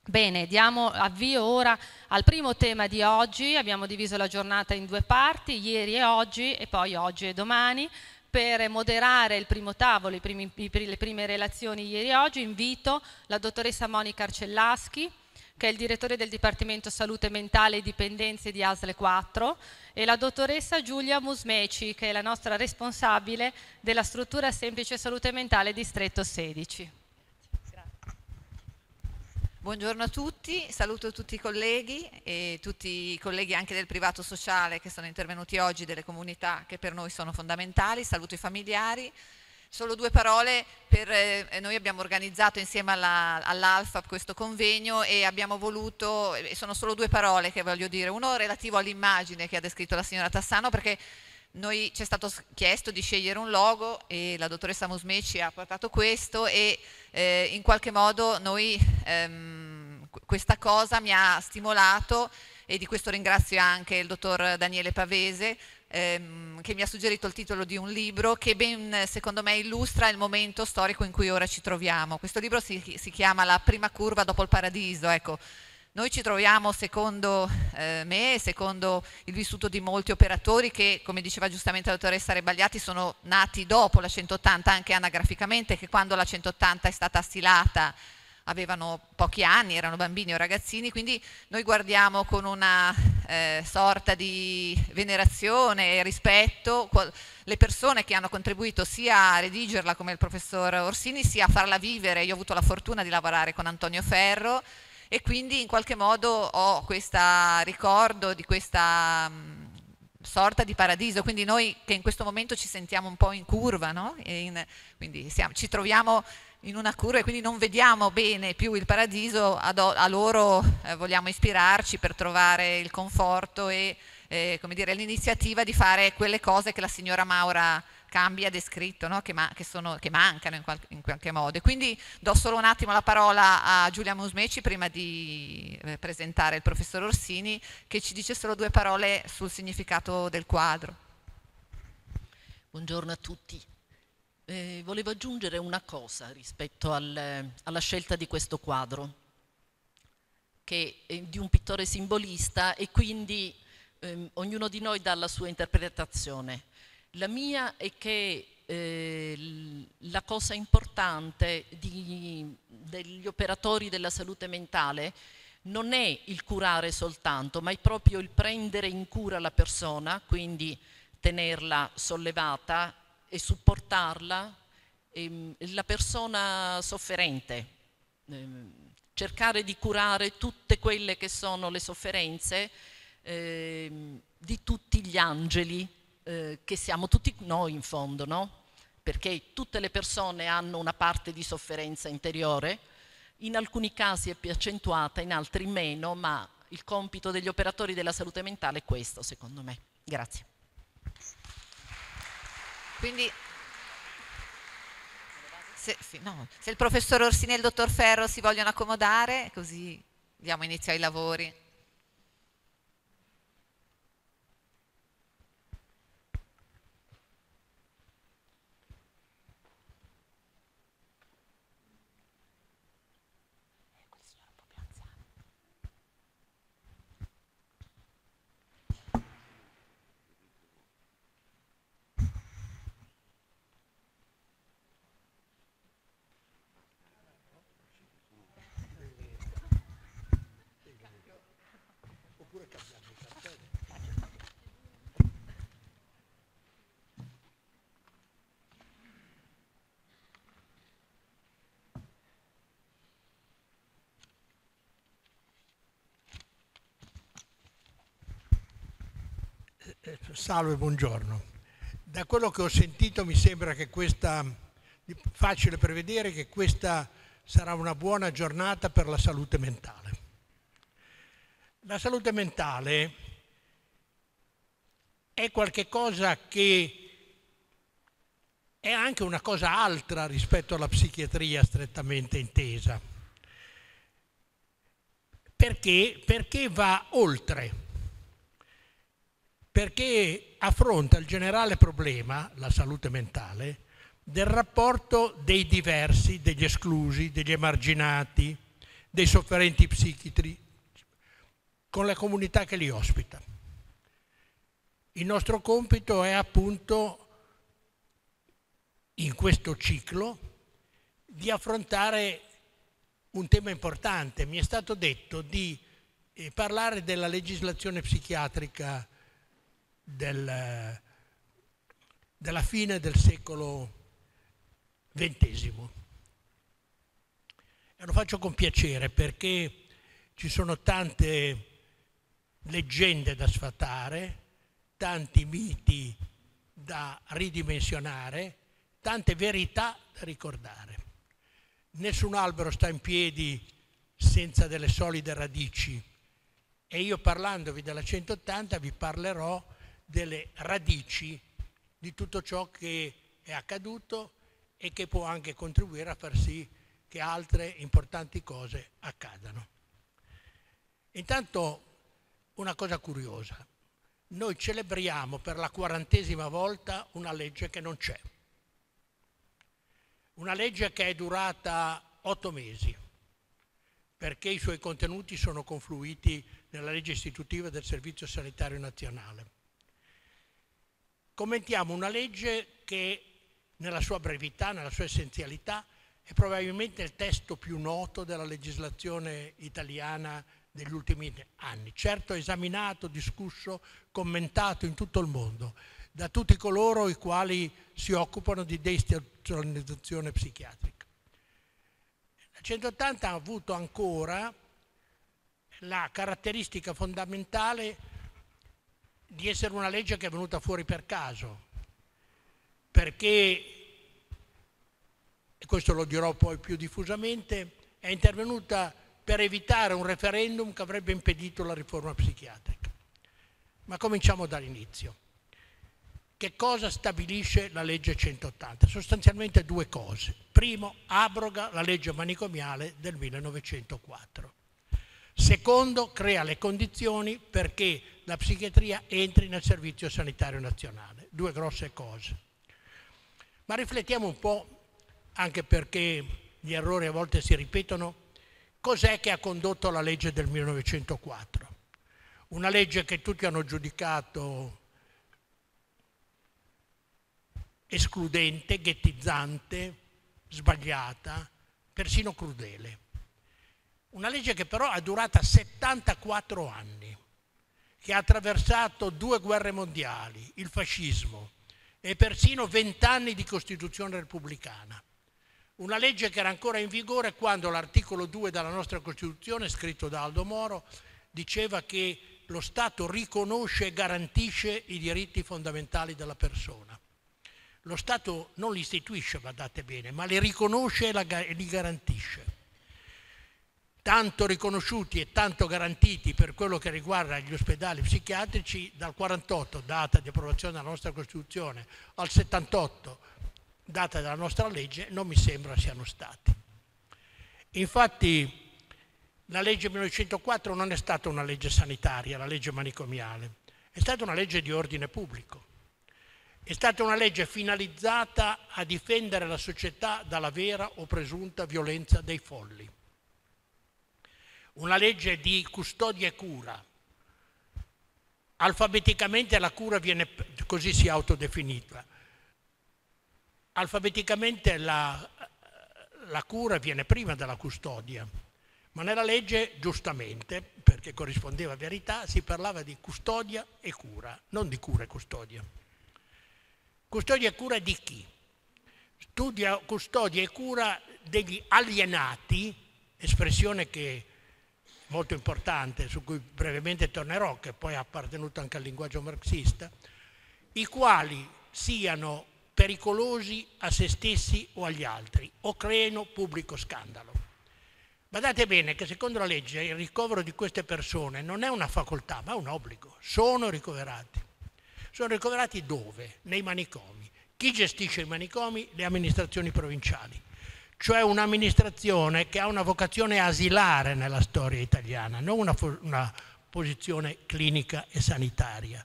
[SPEAKER 1] Bene, diamo avvio ora al primo tema di oggi. Abbiamo diviso la giornata in 2 parti, ieri e oggi, e poi oggi e domani. Per moderare il primo tavolo, le prime relazioni ieri e oggi, invito la dottoressa Monica Arcellaschi, che è il direttore del Dipartimento Salute Mentale e Dipendenze di ASL 4, e la dottoressa Giulia Musmeci, che è la nostra responsabile della struttura Semplice Salute Mentale Distretto 16.
[SPEAKER 9] Buongiorno a tutti, saluto tutti i colleghi e tutti i colleghi anche del privato sociale che sono intervenuti oggi, delle comunità che per noi sono fondamentali, saluto i familiari. Solo 2 parole, noi abbiamo organizzato insieme all'Alfap questo convegno e abbiamo voluto, sono solo 2 parole che voglio dire, uno relativo all'immagine che ha descritto la signora Tassano, perché ci è stato chiesto di scegliere un logo e la dottoressa Musmeci ha portato questo e in qualche modo questa cosa mi ha stimolato, e di questo ringrazio anche il dottor Daniele Pavese che mi ha suggerito il titolo di un libro che secondo me illustra il momento storico in cui ora ci troviamo. Questo libro si chiama La prima curva dopo il paradiso. Ecco, noi ci troviamo, secondo me, secondo il vissuto di molti operatori che, come diceva giustamente la dottoressa Rebagliati, sono nati dopo la 180, anche anagraficamente, che quando la 180 è stata stilata avevano pochi anni, erano bambini o ragazzini, quindi noi guardiamo con una sorta di venerazione e rispetto le persone che hanno contribuito sia a redigerla come il professor Orsini, sia a farla vivere. Io ho avuto la fortuna di lavorare con Antonio Ferro e quindi in qualche modo ho questo ricordo di questa sorta di paradiso, quindi noi che in questo momento ci sentiamo un po' in curva, no? Quindi ci troviamo in una curva e quindi non vediamo bene più il paradiso, a loro vogliamo ispirarci per trovare il conforto e come dire, l'iniziativa di fare quelle cose che la signora Maura Cambi ha descritto, no? che mancano in qualche modo. E quindi do solo un attimo la parola a Giulia Musmeci prima di presentare il professor Orsini, che ci dice solo 2 parole sul significato del quadro.
[SPEAKER 10] Buongiorno a tutti. Volevo aggiungere una cosa rispetto alla scelta di questo quadro, che è di un pittore simbolista e quindi ognuno di noi dà la sua interpretazione. La mia è che la cosa importante degli operatori della salute mentale non è il curare soltanto, ma è proprio il prendere in cura la persona, quindi tenerla sollevata e supportarla, la persona sofferente, cercare di curare tutte quelle che sono le sofferenze di tutti gli angeli che siamo tutti noi in fondo, no? Perché tutte le persone hanno una parte di sofferenza interiore, in alcuni casi è più accentuata, in altri meno, ma il compito degli operatori della salute mentale è questo, secondo me. Grazie.
[SPEAKER 9] Quindi se il professor Orsini e il dottor Ferro si vogliono accomodare, così diamo inizio ai lavori.
[SPEAKER 11] Salve, buongiorno. Da quello che ho sentito mi sembra che facile prevedere che questa sarà una buona giornata per la salute mentale. La salute mentale è qualcosa che è anche una cosa altra rispetto alla psichiatria strettamente intesa. Perché? Perché va oltre. Perché affronta il generale problema, la salute mentale, del rapporto dei diversi, degli esclusi, degli emarginati, dei sofferenti psichici, con la comunità che li ospita. Il nostro compito è appunto, in questo ciclo, di affrontare un tema importante. Mi è stato detto di parlare della legislazione psichiatrica della fine del secolo XX. E lo faccio con piacere perché ci sono tante leggende da sfatare, tanti miti da ridimensionare, tante verità da ricordare. Nessun albero sta in piedi senza delle solide radici e io, parlandovi della 180, vi parlerò delle radici di tutto ciò che è accaduto e che può anche contribuire a far sì che altre importanti cose accadano. Intanto una cosa curiosa, noi celebriamo per la 40ª volta una legge che non c'è, una legge che è durata 8 mesi, perché i suoi contenuti sono confluiti nella legge istitutiva del Servizio Sanitario Nazionale. Commentiamo una legge che nella sua brevità, nella sua essenzialità, è probabilmente il testo più noto della legislazione italiana degli ultimi anni, certo esaminato, discusso, commentato in tutto il mondo da tutti coloro i quali si occupano di deistituzionalizzazione psichiatrica. La 180 ha avuto ancora la caratteristica fondamentale di essere una legge che è venuta fuori per caso, perché, e questo lo dirò poi più diffusamente, è intervenuta per evitare un referendum che avrebbe impedito la riforma psichiatrica. Ma cominciamo dall'inizio. Che cosa stabilisce la legge 180? Sostanzialmente due cose. Primo, abroga la legge manicomiale del 1904. Secondo, crea le condizioni perché la psichiatria entri nel Servizio Sanitario Nazionale. Due grosse cose. Ma riflettiamo un po', anche perché gli errori a volte si ripetono, cos'è che ha condotto la legge del 1904? Una legge che tutti hanno giudicato escludente, ghettizzante, sbagliata, persino crudele. Una legge che però è durata 74 anni, che ha attraversato 2 guerre mondiali, il fascismo e persino 20 anni di Costituzione repubblicana. Una legge che era ancora in vigore quando l'articolo 2 della nostra Costituzione, scritto da Aldo Moro, diceva che lo Stato riconosce e garantisce i diritti fondamentali della persona. Lo Stato non li istituisce, badate bene, ma li riconosce e li garantisce. Tanto riconosciuti e tanto garantiti per quello che riguarda gli ospedali psichiatrici dal 48, data di approvazione della nostra Costituzione, al 78, data della nostra legge, non mi sembra siano stati. Infatti la legge 1904 non è stata una legge sanitaria, la legge manicomiale, è stata una legge di ordine pubblico. È stata una legge finalizzata a difendere la società dalla vera o presunta violenza dei folli. Una legge di custodia e cura. Alfabeticamente la cura viene, così si è autodefinita, alfabeticamente la cura viene prima della custodia, ma nella legge, giustamente, perché corrispondeva a verità, si parlava di custodia e cura, non di cura e custodia. Custodia e cura di chi? Studia custodia e cura degli alienati, espressione che è molto importante, su cui brevemente tornerò, che poi è appartenuto anche al linguaggio marxista, i quali siano pericolosi a se stessi o agli altri o creino pubblico scandalo. Badate bene che secondo la legge il ricovero di queste persone non è una facoltà, ma un obbligo. Sono ricoverati. Sono ricoverati dove? Nei manicomi. Chi gestisce i manicomi? Le amministrazioni provinciali. Cioè un'amministrazione che ha una vocazione asilare nella storia italiana, non una posizione clinica e sanitaria.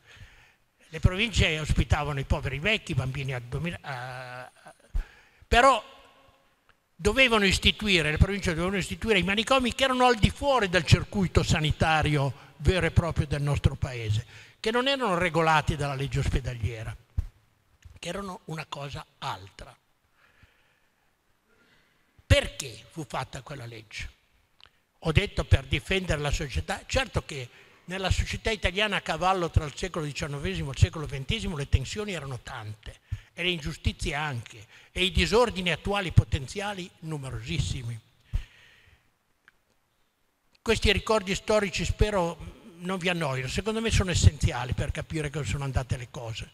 [SPEAKER 11] Le province ospitavano i poveri vecchi, i bambini però dovevano istituire, le province dovevano istituire i manicomi che erano al di fuori del circuito sanitario vero e proprio del nostro paese, che non erano regolati dalla legge ospedaliera, che erano una cosa altra. Perché fu fatta quella legge? Ho detto per difendere la società. Certo che nella società italiana a cavallo tra il secolo XIX e il secolo XX le tensioni erano tante e le ingiustizie anche, e i disordini attuali potenziali numerosissimi. Questi ricordi storici spero non vi annoiano, secondo me sono essenziali per capire come sono andate le cose.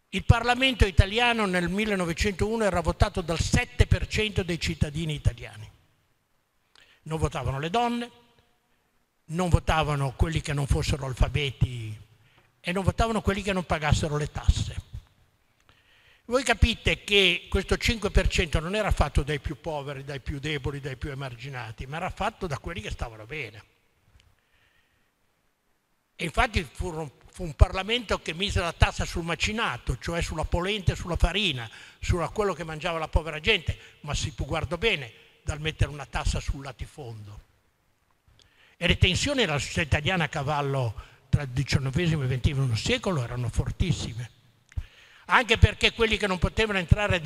[SPEAKER 11] Il Parlamento italiano nel 1901 era votato dal 7% dei cittadini italiani. Non votavano le donne, non votavano quelli che non fossero alfabeti e non votavano quelli che non pagassero le tasse. Voi capite che questo 5% non era fatto dai più poveri, dai più deboli, dai più emarginati, ma era fatto da quelli che stavano bene. E infatti fu un Parlamento che mise la tassa sul macinato, cioè sulla polenta e sulla farina, su quello che mangiava la povera gente, ma si guardò bene dal mettere una tassa sul latifondo. E le tensioni nella società italiana a cavallo tra il XIX e il XX secolo erano fortissime, anche perché quelli che non potevano entrare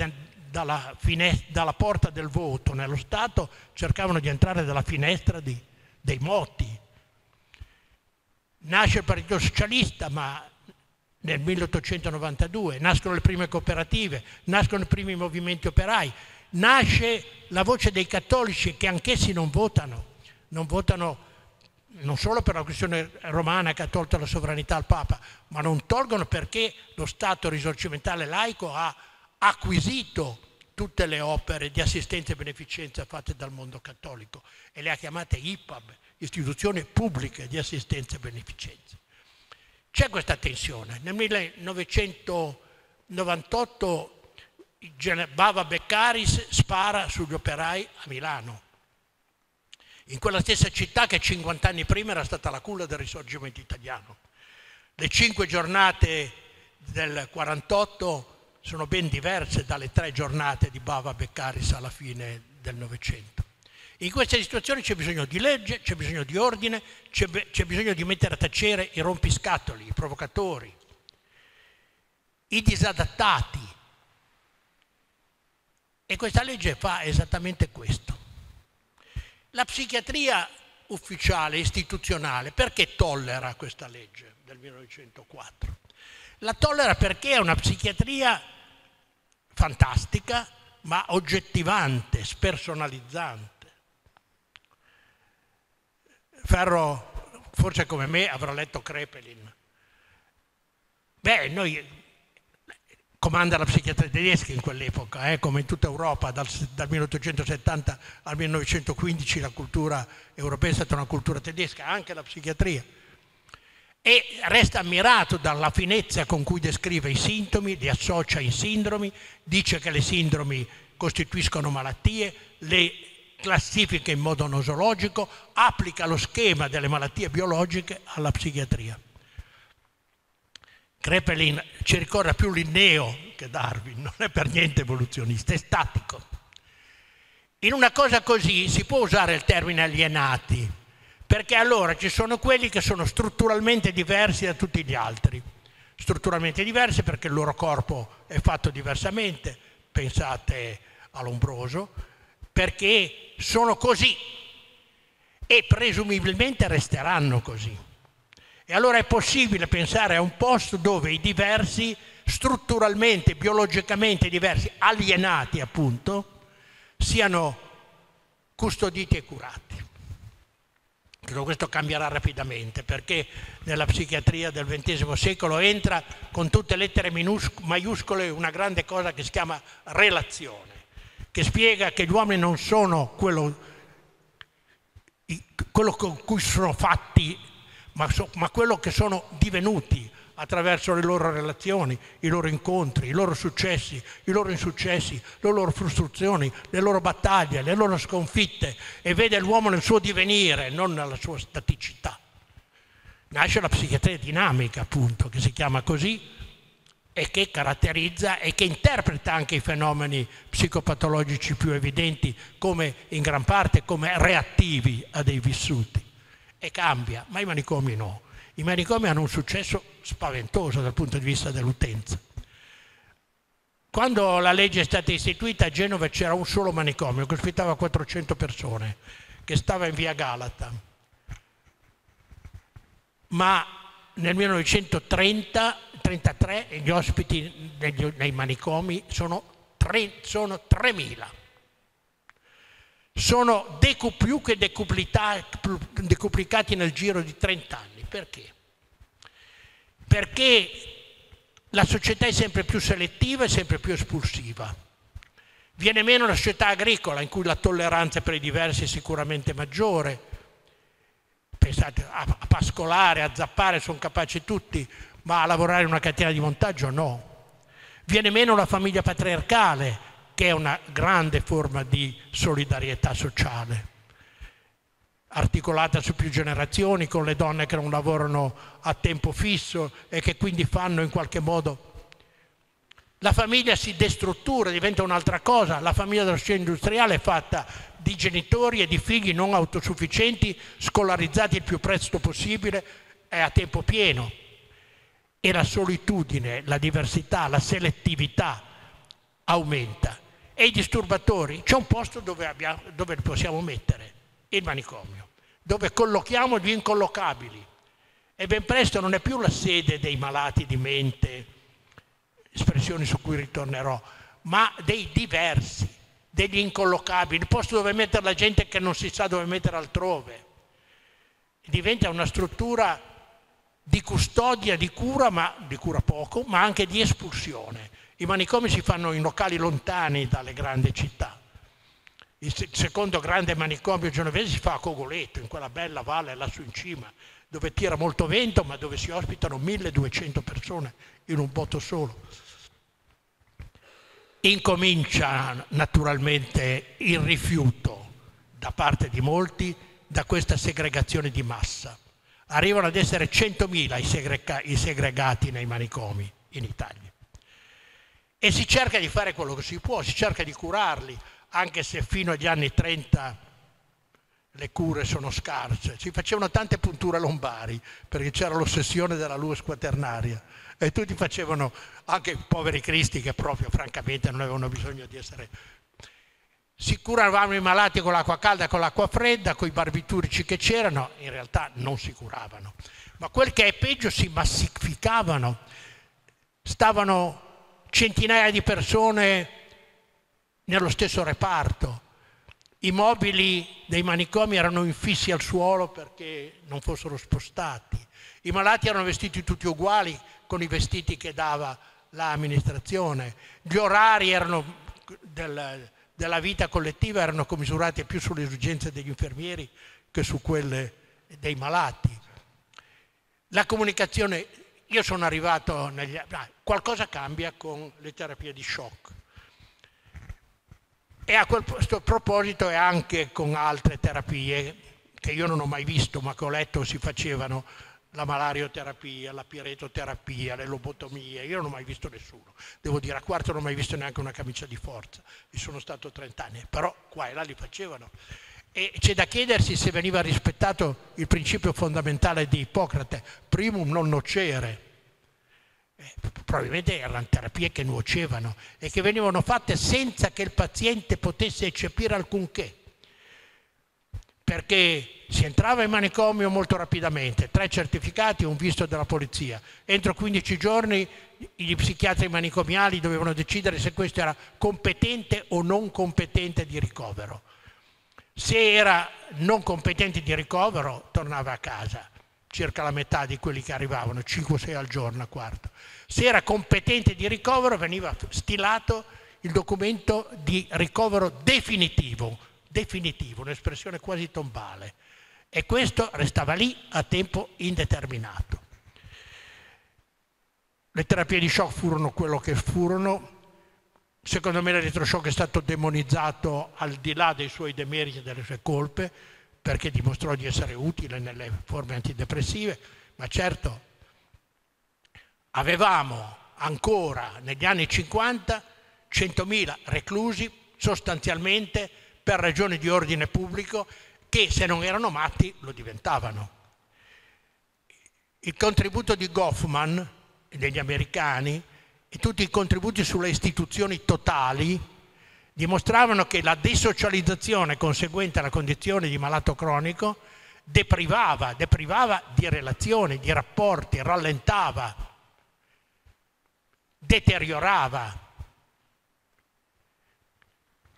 [SPEAKER 11] dalla porta del voto nello Stato, cercavano di entrare dalla finestra dei moti. Nasce il Partito Socialista, ma nel 1892 nascono le prime cooperative, nascono i primi movimenti operai, nasce la voce dei cattolici che anch'essi non votano non solo per la questione romana che ha tolto la sovranità al Papa, ma non tolgono perché lo Stato risorgimentale laico ha acquisito tutte le opere di assistenza e beneficenza fatte dal mondo cattolico e le ha chiamate IPAB, istituzioni pubbliche di assistenza e beneficenza. C'è questa tensione. Nel 1998 Bava Beccaris spara sugli operai a Milano, in quella stessa città che 50 anni prima era stata la culla del risorgimento italiano. Le 5 giornate del 48 sono ben diverse dalle 3 giornate di Bava Beccaris alla fine del Novecento. In queste situazioni c'è bisogno di legge, c'è bisogno di ordine, c'è bisogno di mettere a tacere i rompiscatoli, i provocatori, i disadattati. E questa legge fa esattamente questo. La psichiatria ufficiale, istituzionale, perché tollera questa legge del 1904? La tollera perché è una psichiatria fantastica, ma oggettivante, spersonalizzante. Ferro, forse come me, avrà letto Kraepelin. Noi comanda la psichiatria tedesca in quell'epoca, come in tutta Europa, dal 1870 al 1915 la cultura europea è stata una cultura tedesca, anche la psichiatria. E resta ammirato dalla finezza con cui descrive i sintomi, li associa in sindromi, dice che le sindromi costituiscono malattie, le classifica in modo nosologico, applica lo schema delle malattie biologiche alla psichiatria. Kraepelin ci ricorda più Linneo che Darwin, non è per niente evoluzionista, è statico. In una cosa così si può usare il termine alienati, perché allora ci sono quelli che sono strutturalmente diversi da tutti gli altri. Strutturalmente diversi perché il loro corpo è fatto diversamente, pensate a Lombroso, perché sono così e presumibilmente resteranno così. E allora è possibile pensare a un posto dove i diversi, strutturalmente, biologicamente diversi, alienati appunto, siano custoditi e curati. Però questo cambierà rapidamente perché nella psichiatria del XX secolo entra con tutte le lettere maiuscole una grande cosa che si chiama relazione, che spiega che gli uomini non sono quello con cui sono fatti, ma quello che sono divenuti attraverso le loro relazioni, i loro incontri, i loro successi, i loro insuccessi, le loro frustrazioni, le loro battaglie, le loro sconfitte, e vede l'uomo nel suo divenire, non nella sua staticità. Nasce la psichiatria dinamica, appunto, che si chiama così, e che caratterizza e che interpreta anche i fenomeni psicopatologici più evidenti come in gran parte come reattivi a dei vissuti. E cambia, ma i manicomi no. I manicomi hanno un successo spaventoso dal punto di vista dell'utenza. Quando la legge è stata istituita a Genova c'era un solo manicomio che ospitava 400 persone, che stava in via Galata. Ma nel 1933 gli ospiti nei manicomi sono 3.000. Sono più che decuplicati nel giro di 30 anni. Perché? Perché la società è sempre più selettiva e sempre più espulsiva. Viene meno la società agricola, in cui la tolleranza per i diversi è sicuramente maggiore. Pensate, a pascolare, a zappare sono capaci tutti, ma a lavorare in una catena di montaggio no. Viene meno la famiglia patriarcale, che è una grande forma di solidarietà sociale, articolata su più generazioni, con le donne che non lavorano a tempo fisso e che quindi fanno in qualche modo. La famiglia si destruttura, diventa un'altra cosa. La famiglia della società industriale è fatta di genitori e di figli non autosufficienti, scolarizzati il più presto possibile e a tempo pieno. E la solitudine, la diversità, la selettività aumenta. E i disturbatori, c'è un posto dove li possiamo mettere, il manicomio, dove collochiamo gli incollocabili. E ben presto non è più la sede dei malati di mente, espressioni su cui ritornerò, ma dei diversi, degli incollocabili, il posto dove mettere la gente che non si sa dove mettere altrove. Diventa una struttura di custodia, di cura, ma di cura poco, ma anche di espulsione. I manicomi si fanno in locali lontani dalle grandi città. Il secondo grande manicomio genovese si fa a Cogoleto, in quella bella valle lassù in cima, dove tira molto vento, ma dove si ospitano 1200 persone in un botto solo. Incomincia naturalmente il rifiuto da parte di molti da questa segregazione di massa. Arrivano ad essere 100.000 i segregati nei manicomi in Italia. E si cerca di fare quello che si può, si cerca di curarli, anche se fino agli anni 30 le cure sono scarse. Si facevano tante punture lombari perché c'era l'ossessione della luz quaternaria e tutti facevano, anche i poveri cristi che proprio francamente non avevano bisogno di essere... Si curavano i malati con l'acqua calda e con l'acqua fredda, con i barbiturici che c'erano, in realtà non si curavano. Ma quel che è peggio, si massificavano, stavano centinaia di persone nello stesso reparto. I mobili dei manicomi erano infissi al suolo perché non fossero spostati. I malati erano vestiti tutti uguali con i vestiti che dava l'amministrazione. Gli orari della vita collettiva erano commisurati più sulle esigenze degli infermieri che su quelle dei malati. La comunicazione, io sono arrivato qualcosa cambia con le terapie di shock. E a questo proposito e anche con altre terapie che io non ho mai visto ma che ho letto si facevano, la malarioterapia, la piretoterapia, le lobotomie, io non ho mai visto nessuno. Devo dire, a Quarto non ho mai visto neanche una camicia di forza, e sono stato 30 anni, però qua e là li facevano. E c'è da chiedersi se veniva rispettato il principio fondamentale di Ippocrate, primum non nocere. Probabilmente erano terapie che nuocevano e che venivano fatte senza che il paziente potesse eccepire alcunché, perché si entrava in manicomio molto rapidamente, 3 certificati e un visto della polizia. Entro 15 giorni gli psichiatri manicomiali dovevano decidere se questo era competente o non competente di ricovero. Se era non competente di ricovero tornava a casa, circa la metà di quelli che arrivavano, 5-6 al giorno a Quarto. Se era competente di ricovero veniva stilato il documento di ricovero definitivo, un'espressione quasi tombale, e questo restava lì a tempo indeterminato. Le terapie di shock furono quello che furono. Secondo me l'elettroshock è stato demonizzato al di là dei suoi demeriti e delle sue colpe, perché dimostrò di essere utile nelle forme antidepressive, ma certo avevamo ancora negli anni 50 100.000 reclusi sostanzialmente per ragioni di ordine pubblico che se non erano matti lo diventavano. Il contributo di Goffman e degli americani e tutti i contributi sulle istituzioni totali dimostravano che la desocializzazione conseguente alla condizione di malato cronico deprivava di relazioni, di rapporti, rallentava, deteriorava.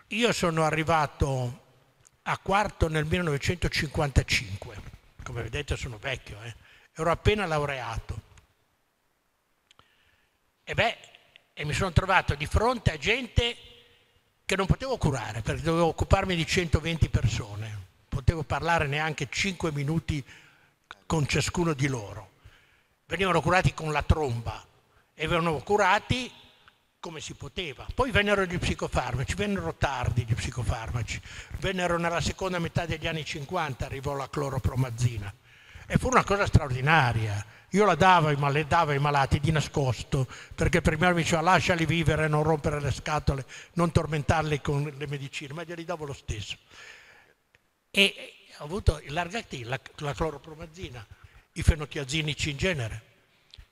[SPEAKER 11] Io sono arrivato a Quarto nel 1955, come vedete sono vecchio, ero appena laureato. E mi sono trovato di fronte a gente che non potevo curare, perché dovevo occuparmi di 120 persone, non potevo parlare neanche 5 minuti con ciascuno di loro. Venivano curati con la tromba e venivano curati come si poteva. Poi vennero gli psicofarmaci, vennero tardi gli psicofarmaci, vennero nella seconda metà degli anni 50, arrivò la cloropromazina e fu una cosa straordinaria. Io le davo ai malati di nascosto, perché prima mi diceva lasciali vivere, non rompere le scatole, non tormentarli con le medicine, ma glieli davo lo stesso. E ho avuto il Largactil, la cloropromazina, i fenotiazinici in genere,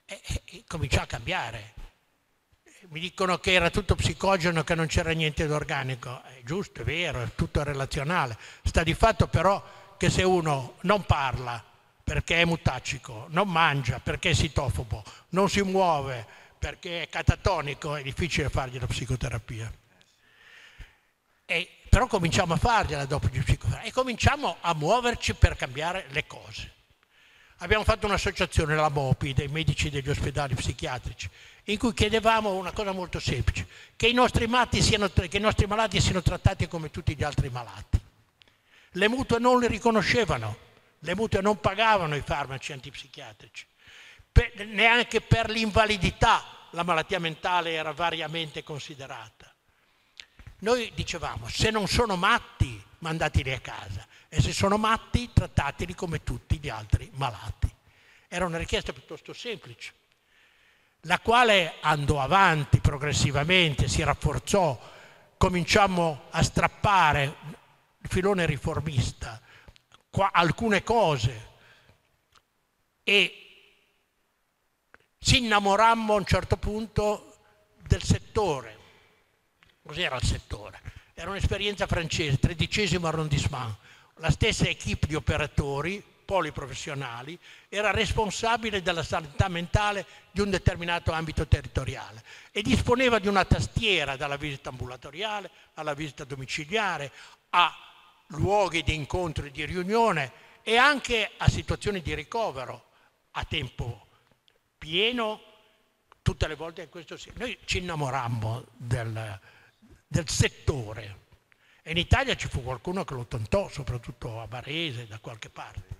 [SPEAKER 11] e cominciò a cambiare. Mi dicono che era tutto psicogeno, che non c'era niente d'organico. È giusto, è vero, è tutto relazionale. Sta di fatto però che se uno non parla perché è mutacico, non mangia perché è sitofobo, non si muove perché è catatonico, è difficile fargli la psicoterapia. Però cominciamo a fargliela dopo di psicoterapia e cominciamo a muoverci per cambiare le cose. Abbiamo fatto un'associazione, la MOPI, dei medici degli ospedali psichiatrici, in cui chiedevamo una cosa molto semplice, che i nostri malati siano trattati come tutti gli altri malati. Le mutue non li riconoscevano, le mutue non pagavano i farmaci antipsichiatrici, neanche per l'invalidità la malattia mentale era variamente considerata. Noi dicevamo, se non sono matti, mandateli a casa, e se sono matti, trattateli come tutti gli altri malati. Era una richiesta piuttosto semplice, la quale andò avanti progressivamente, si rafforzò, cominciammo a strappare il filone riformista, alcune cose, e ci innamorammo a un certo punto del settore. Cos'era il settore? Era un'esperienza francese, 13° arrondissement, la stessa equipe di operatori poliprofessionali era responsabile della sanità mentale di un determinato ambito territoriale e disponeva di una tastiera dalla visita ambulatoriale alla visita domiciliare, a luoghi di incontro e di riunione e anche a situazioni di ricovero a tempo pieno, tutte le volte che questo sia. Noi ci innamorammo del settore e in Italia ci fu qualcuno che lo tentò, soprattutto a Varese, da qualche parte.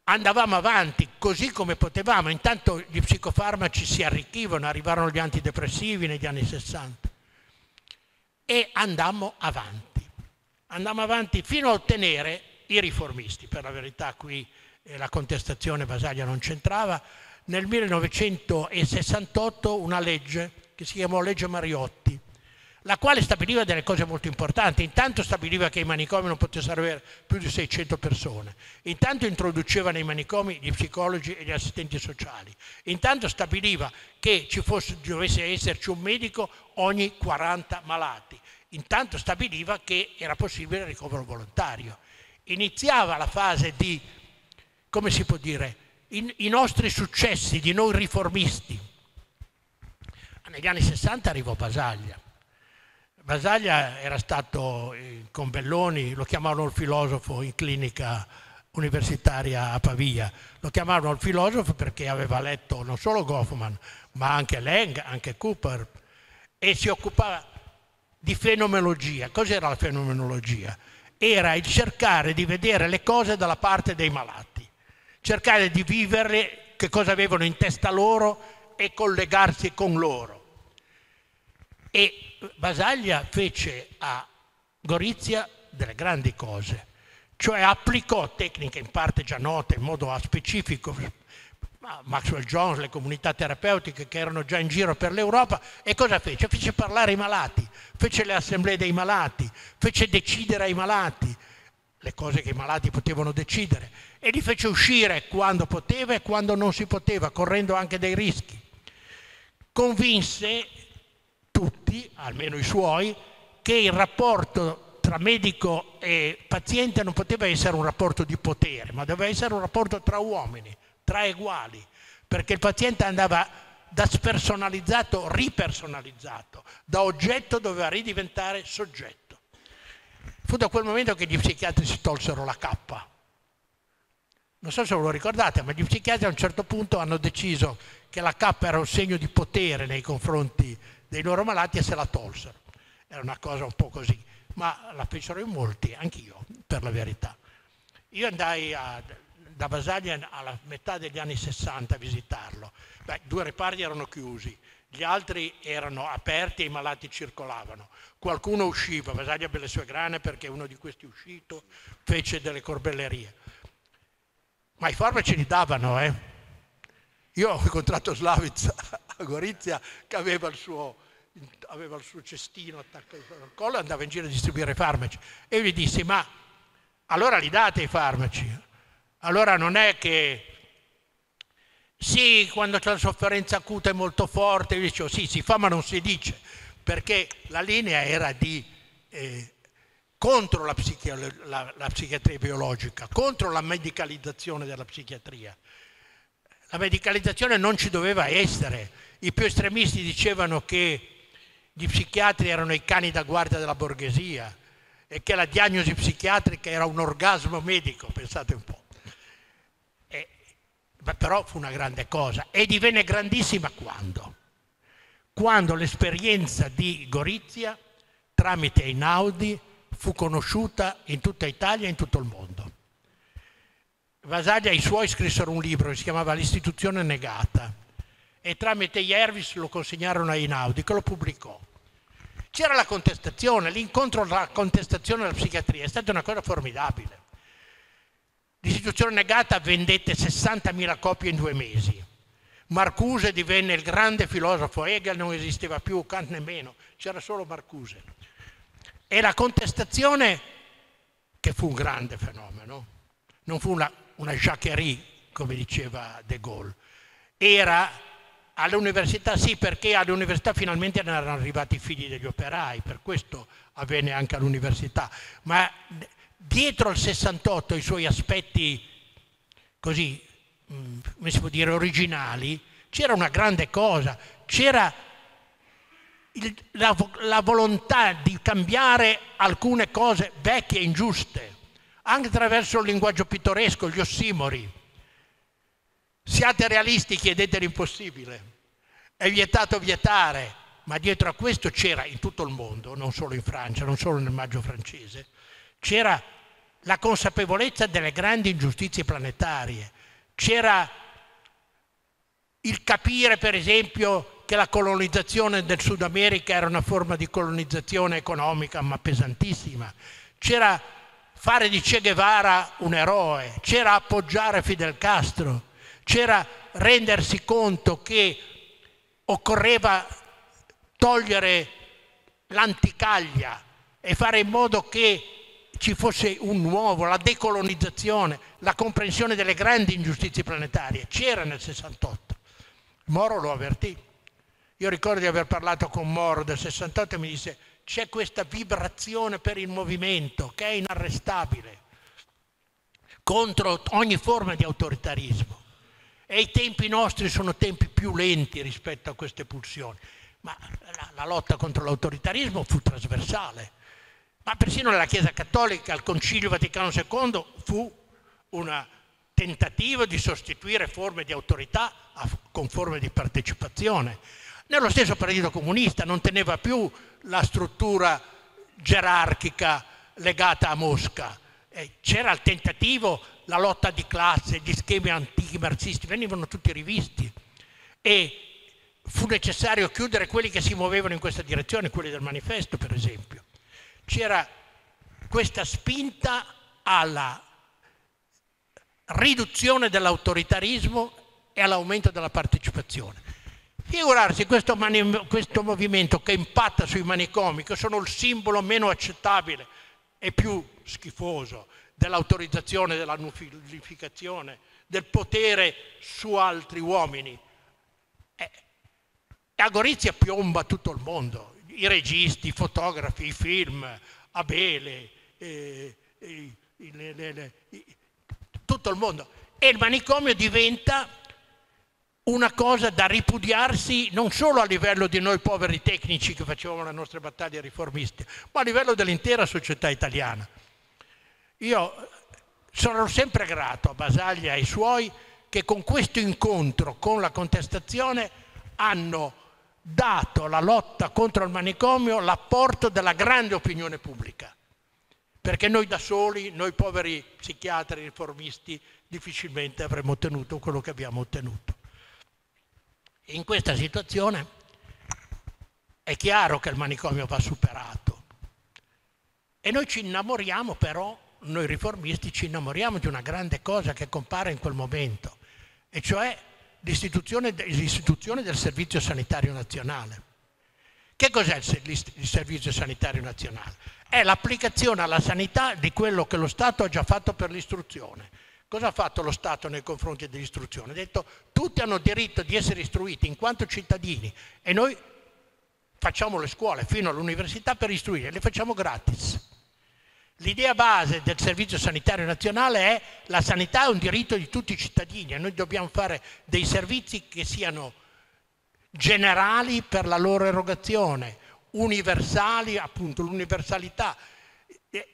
[SPEAKER 11] Andavamo avanti così come potevamo, intanto gli psicofarmaci si arricchivano, arrivarono gli antidepressivi negli anni 60 e andammo avanti fino a ottenere i riformisti. Per la verità qui la contestazione Basaglia non c'entrava. Nel 1968 una legge che si chiamò legge Mariotti, la quale stabiliva delle cose molto importanti. Intanto stabiliva che i manicomi non potessero avere più di 600 persone. Intanto introduceva nei manicomi gli psicologi e gli assistenti sociali. Intanto stabiliva che dovesse esserci un medico ogni 40 malati. Intanto stabiliva che era possibile il ricovero volontario. Iniziava la fase di, come si può dire, i nostri successi di noi riformisti. Negli anni 60 arrivò Basaglia. Basaglia era stato con Belloni, lo chiamavano il filosofo in clinica universitaria a Pavia, lo chiamavano il filosofo perché aveva letto non solo Goffman, ma anche Lang, anche Cooper, e si occupava di fenomenologia. Cos'era la fenomenologia? Era il cercare di vedere le cose dalla parte dei malati, cercare di viverle, che cosa avevano in testa loro e collegarsi con loro. E Basaglia fece a Gorizia delle grandi cose, cioè applicò tecniche in parte già note in modo specifico, Maxwell Jones, le comunità terapeutiche che erano già in giro per l'Europa, e cosa fece? Fece parlare i malati, fece le assemblee dei malati, fece decidere ai malati le cose che i malati potevano decidere e li fece uscire quando poteva e quando non si poteva, correndo anche dei rischi. Convinse tutti, almeno i suoi, che il rapporto tra medico e paziente non poteva essere un rapporto di potere, ma doveva essere un rapporto tra uomini, tra eguali, perché il paziente andava da spersonalizzato ripersonalizzato, da oggetto doveva ridiventare soggetto. Fu da quel momento che gli psichiatri si tolsero la cappa. Non so se ve lo ricordate, ma gli psichiatri a un certo punto hanno deciso che la cappa era un segno di potere nei confronti dei loro malati e se la tolsero. Era una cosa un po' così, ma la fecero in molti, anch'io, per la verità. Io andai da Basaglia alla metà degli anni 60 a visitarlo. 2 reparti erano chiusi, gli altri erano aperti e i malati circolavano. Qualcuno usciva, Basaglia ebbe le sue grane perché uno di questi uscito fece delle corbellerie. Ma i farmaci li davano, Io ho incontrato Slavitz a Gorizia che aveva il suo cestino attaccato al collo e andava in giro a distribuire i farmaci. E io gli dissi, ma allora li date i farmaci? Allora non è che Sì, quando c'è la sofferenza acuta è molto forte, io dicevo sì, si fa ma non si dice, perché la linea era di contro la psichiatria biologica, contro la medicalizzazione della psichiatria. La medicalizzazione non ci doveva essere. I più estremisti dicevano che gli psichiatri erano i cani da guardia della borghesia e che la diagnosi psichiatrica era un orgasmo medico, pensate un po'. Però fu una grande cosa e divenne grandissima quando l'esperienza di Gorizia tramite Einaudi fu conosciuta in tutta Italia e in tutto il mondo. Basaglia e i suoi scrissero un libro che si chiamava L'istituzione negata e tramite Jervis lo consegnarono a Einaudi che lo pubblicò. C'era la contestazione, l'incontro tra la contestazione e la psichiatria è stata una cosa formidabile. L'Istituzione negata vendette 60.000 copie in 2 mesi. Marcuse divenne il grande filosofo, Hegel non esisteva più, Kant nemmeno, c'era solo Marcuse. E la contestazione, che fu un grande fenomeno, non fu una jacquerie, come diceva De Gaulle, era all'università, sì, perché all'università finalmente ne erano arrivati i figli degli operai, per questo avvenne anche all'università, ma dietro al 68 i suoi aspetti così, come si può dire, originali, c'era una grande cosa, c'era la volontà di cambiare alcune cose vecchie e ingiuste, anche attraverso il linguaggio pittoresco, gli ossimori. Siate realisti, chiedete l'impossibile. È vietato vietare, ma dietro a questo c'era in tutto il mondo, non solo in Francia, non solo nel Maggio francese, c'era la consapevolezza delle grandi ingiustizie planetarie, c'era il capire per esempio che la colonizzazione del Sud America era una forma di colonizzazione economica ma pesantissima, c'era fare di Che Guevara un eroe, c'era appoggiare Fidel Castro, c'era rendersi conto che occorreva togliere l'anticaglia e fare in modo che ci fosse un nuovo, la decolonizzazione, la comprensione delle grandi ingiustizie planetarie. C'era nel 68. Moro lo avvertì. Io ricordo di aver parlato con Moro del 68 e mi disse c'è questa vibrazione per il movimento che è inarrestabile contro ogni forma di autoritarismo. E i tempi nostri sono tempi più lenti rispetto a queste pulsioni. Ma la lotta contro l'autoritarismo fu trasversale. Ma persino nella Chiesa Cattolica, al Concilio Vaticano II, fu un tentativo di sostituire forme di autorità con forme di partecipazione. Nello stesso Partito Comunista non teneva più la struttura gerarchica legata a Mosca. C'era il tentativo, la lotta di classe, gli schemi antichi marxisti, venivano tutti rivisti. E fu necessario chiudere quelli che si muovevano in questa direzione, quelli del manifesto per esempio. C'era questa spinta alla riduzione dell'autoritarismo e all'aumento della partecipazione. Figurarsi questo movimento che impatta sui manicomi, che sono il simbolo meno accettabile e più schifoso dell'autorizzazione, della nullificazione, del potere su altri uomini. E a Gorizia piomba tutto il mondo. I registi, i fotografi, i film, Abele, tutto il mondo. E il manicomio diventa una cosa da ripudiarsi non solo a livello di noi poveri tecnici che facevamo le nostre battaglie riformiste, ma a livello dell'intera società italiana. Io sono sempre grato a Basaglia e ai suoi che con questo incontro con la contestazione hanno dato alla lotta contro il manicomio l'apporto della grande opinione pubblica, perché noi da soli, noi poveri psichiatri riformisti, difficilmente avremmo ottenuto quello che abbiamo ottenuto. In questa situazione è chiaro che il manicomio va superato e noi ci innamoriamo però, noi riformisti ci innamoriamo di una grande cosa che compare in quel momento, e cioè l'istituzione del Servizio Sanitario Nazionale. Che cos'è il Servizio Sanitario Nazionale? È l'applicazione alla sanità di quello che lo Stato ha già fatto per l'istruzione. Cosa ha fatto lo Stato nei confronti dell'istruzione? Ha detto tutti hanno diritto di essere istruiti in quanto cittadini e noi facciamo le scuole fino all'università per istruire, le facciamo gratis. L'idea base del Servizio Sanitario Nazionale è la sanità è un diritto di tutti i cittadini e noi dobbiamo fare dei servizi che siano generali per la loro erogazione, universali, appunto l'universalità,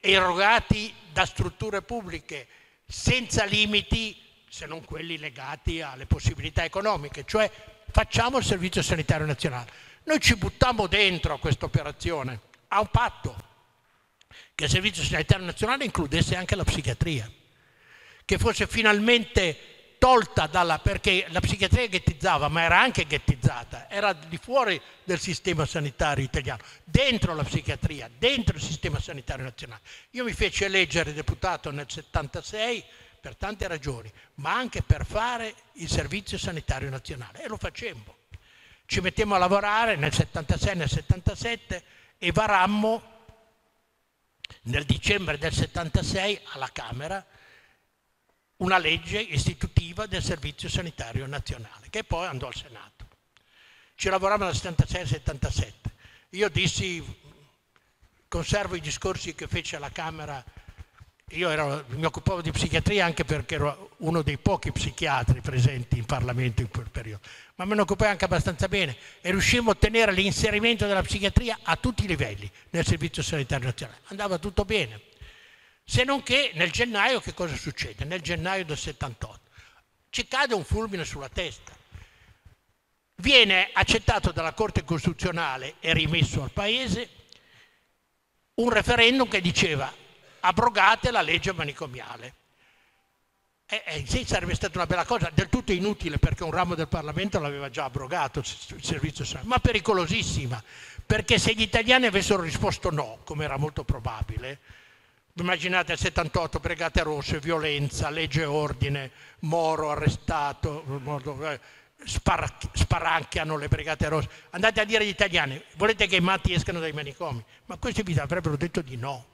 [SPEAKER 11] erogati da strutture pubbliche senza limiti se non quelli legati alle possibilità economiche, cioè facciamo il Servizio Sanitario Nazionale. Noi ci buttammo dentro a questa operazione, a un patto che il Servizio Sanitario Nazionale includesse anche la psichiatria, che fosse finalmente tolta perché la psichiatria ghettizzava, ma era anche ghettizzata, era di fuori del sistema sanitario italiano, dentro la psichiatria, dentro il sistema sanitario nazionale. Io mi feci eleggere deputato nel 76 per tante ragioni, ma anche per fare il Servizio Sanitario Nazionale, e lo facemmo. Ci mettemmo a lavorare nel 76, nel 77 e varammo nel dicembre del 76 alla Camera una legge istitutiva del Servizio Sanitario Nazionale, che poi andò al Senato. Ci lavoravamo dal 76 al 77. Io dissi, conservo i discorsi che fece alla Camera, mi occupavo di psichiatria anche perché ero uno dei pochi psichiatri presenti in Parlamento in quel periodo, ma me ne occupai anche abbastanza bene e riuscimmo a ottenere l'inserimento della psichiatria a tutti i livelli nel Servizio Sanitario Nazionale. Andava tutto bene. Se non che nel gennaio che cosa succede? Nel gennaio del 78 ci cade un fulmine sulla testa. Viene accettato dalla Corte Costituzionale e rimesso al Paese un referendum che diceva abrogate la legge manicomiale. Sì, sarebbe stata una bella cosa, del tutto inutile perché un ramo del Parlamento l'aveva già abrogato il servizio sanitario, ma pericolosissima, perché se gli italiani avessero risposto no, come era molto probabile, immaginate il 78, Brigate Rosse, violenza, legge e ordine, Moro arrestato, sparanchiano le Brigate Rosse. Andate a dire agli italiani, volete che i matti escano dai manicomi? Ma questi vi avrebbero detto di no.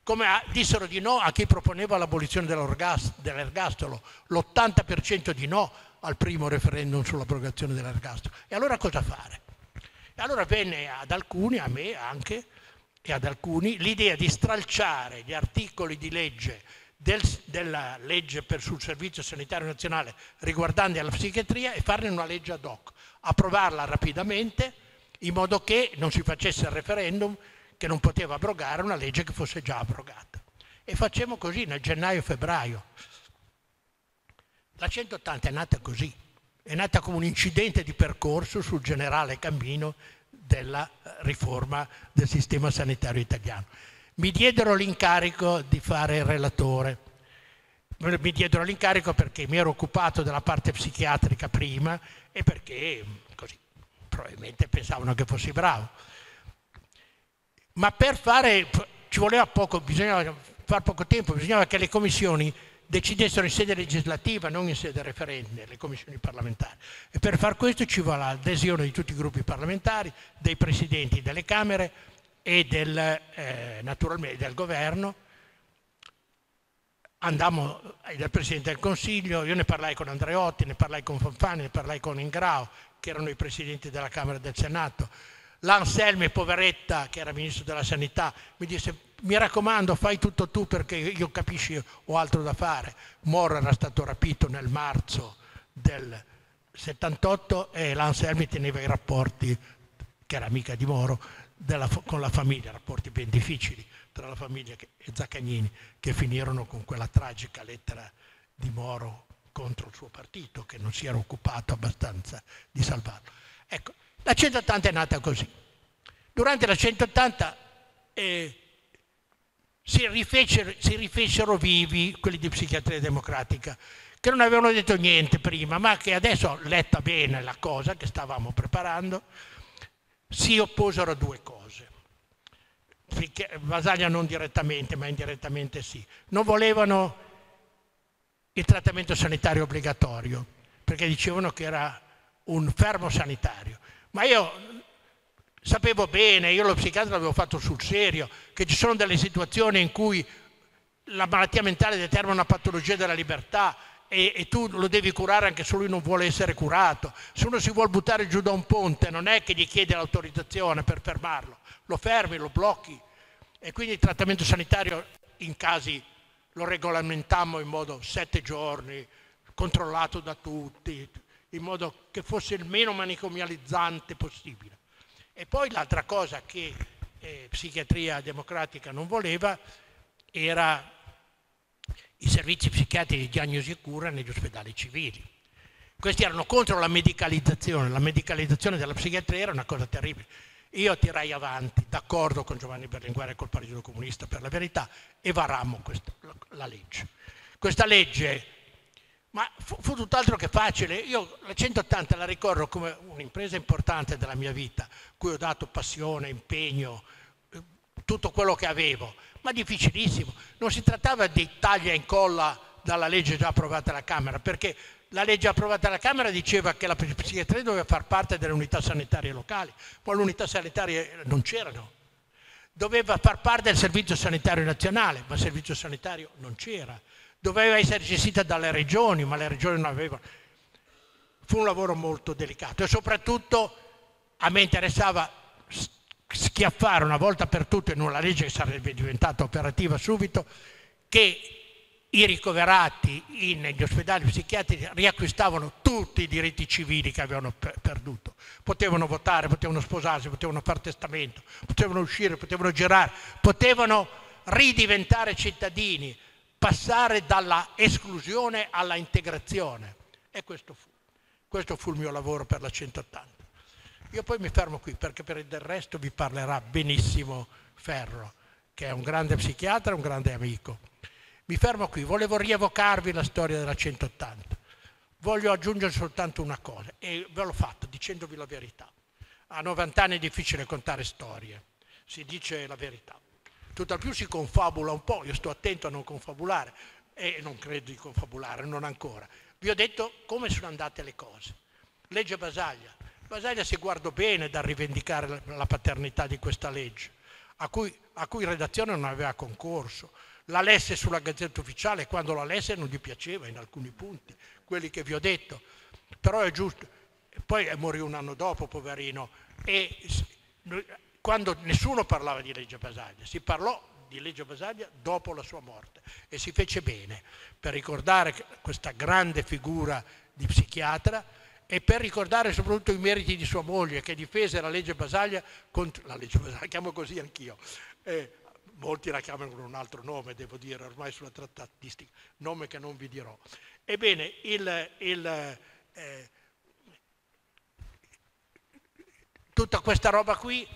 [SPEAKER 11] Come dissero di no a chi proponeva l'abolizione dell'ergastolo, l'80% di no al primo referendum sull'abrogazione dell'ergastolo. E allora cosa fare? E allora venne ad alcuni, a me anche, e ad alcuni, l'idea di stralciare gli articoli di legge della legge sul Servizio Sanitario Nazionale riguardanti la psichiatria e farne una legge ad hoc, approvarla rapidamente in modo che non si facesse il referendum che non poteva abrogare una legge che fosse già abrogata. E facemmo così nel gennaio-febbraio. La 180 è nata così, è nata come un incidente di percorso sul generale cammino della riforma del sistema sanitario italiano. Mi diedero l'incarico di fare il relatore. Mi diedero l'incarico perché mi ero occupato della parte psichiatrica prima e perché così probabilmente pensavano che fossi bravo. Ma per fare, ci voleva poco, bisognava fare poco tempo, bisognava che le commissioni decidessero in sede legislativa, non in sede referente, le commissioni parlamentari. E per far questo ci vuole l'adesione di tutti i gruppi parlamentari, dei presidenti delle Camere e naturalmente del governo. Andammo dal Presidente del Consiglio, io ne parlai con Andreotti, ne parlai con Fanfani, ne parlai con Ingrao, che erano i presidenti della Camera e del Senato. L'Anselmi, poveretta, che era Ministro della Sanità, mi disse, mi raccomando, fai tutto tu perché io capisci ho altro da fare. Moro era stato rapito nel marzo del 78 e l'Anselmi teneva i rapporti, che era amica di Moro, con la famiglia, rapporti ben difficili tra la famiglia e Zaccagnini, che finirono con quella tragica lettera di Moro contro il suo partito, che non si era occupato abbastanza di salvarlo. Ecco, la 180 è nata così. Durante la 180 si rifecero vivi quelli di Psichiatria Democratica, che non avevano detto niente prima, ma che adesso, letta bene la cosa che stavamo preparando, si opposero a due cose. Basaglia non direttamente, ma indirettamente sì. Non volevano il trattamento sanitario obbligatorio, perché dicevano che era un fermo sanitario. Ma io sapevo bene, io lo psichiatra l'avevo fatto sul serio, che ci sono delle situazioni in cui la malattia mentale determina una patologia della libertà e tu lo devi curare anche se lui non vuole essere curato. Se uno si vuole buttare giù da un ponte non è che gli chiedi l'autorizzazione per fermarlo, lo fermi, lo blocchi. E quindi il trattamento sanitario in casi lo regolamentammo in modo 7 giorni, controllato da tutti, in modo che fosse il meno manicomializzante possibile. E poi l'altra cosa che Psichiatria Democratica non voleva era i servizi psichiatrici di diagnosi e cura negli ospedali civili. Questi erano contro la medicalizzazione della psichiatria era una cosa terribile. Io tirai avanti, d'accordo con Giovanni Berlinguer e col Partito Comunista per la verità, e varammo la legge. Questa legge, ma fu tutt'altro che facile. Io la 180 la ricordo come un'impresa importante della mia vita, cui ho dato passione, impegno, tutto quello che avevo, ma difficilissimo. Non si trattava di taglia e incolla dalla legge già approvata alla Camera, perché la legge approvata alla Camera diceva che la psichiatria doveva far parte delle unità sanitarie locali, poi le unità sanitarie non c'erano. Doveva far parte del Servizio Sanitario Nazionale, ma il Servizio Sanitario non c'era. Doveva essere gestita dalle regioni, ma le regioni non avevano. Fu un lavoro molto delicato e soprattutto a me interessava schiaffare una volta per tutte in una legge che sarebbe diventata operativa subito, che i ricoverati negli ospedali psichiatrici riacquistavano tutti i diritti civili che avevano perduto. Potevano votare, potevano sposarsi, potevano fare testamento, potevano uscire, potevano girare, potevano ridiventare cittadini, passare dalla esclusione alla integrazione. E questo fu il mio lavoro per la 180. Io poi mi fermo qui perché per il resto vi parlerà benissimo Ferro, che è un grande psichiatra, un grande amico. Mi fermo qui, volevo rievocarvi la storia della 180. Voglio aggiungere soltanto una cosa, e ve l'ho fatto dicendovi la verità. A 90 anni è difficile contare storie, si dice la verità. Tutt'al più si confabula un po', io sto attento a non confabulare, e non credo di confabulare, non ancora. Vi ho detto come sono andate le cose. Legge Basaglia. Basaglia si guardò bene dal rivendicare la paternità di questa legge, a cui redazione non aveva concorso. La lesse sulla Gazzetta Ufficiale e quando la lesse non gli piaceva in alcuni punti, quelli che vi ho detto, però è giusto. Poi morì un anno dopo, poverino, e quando nessuno parlava di legge Basaglia, si parlò di legge Basaglia dopo la sua morte e si fece bene per ricordare questa grande figura di psichiatra e per ricordare soprattutto i meriti di sua moglie che difese la legge Basaglia contro la legge Basaglia, la chiamo così anch'io. Molti la chiamano con un altro nome, devo dire, ormai sulla trattatistica, nome che non vi dirò. Ebbene, tutta questa roba qui,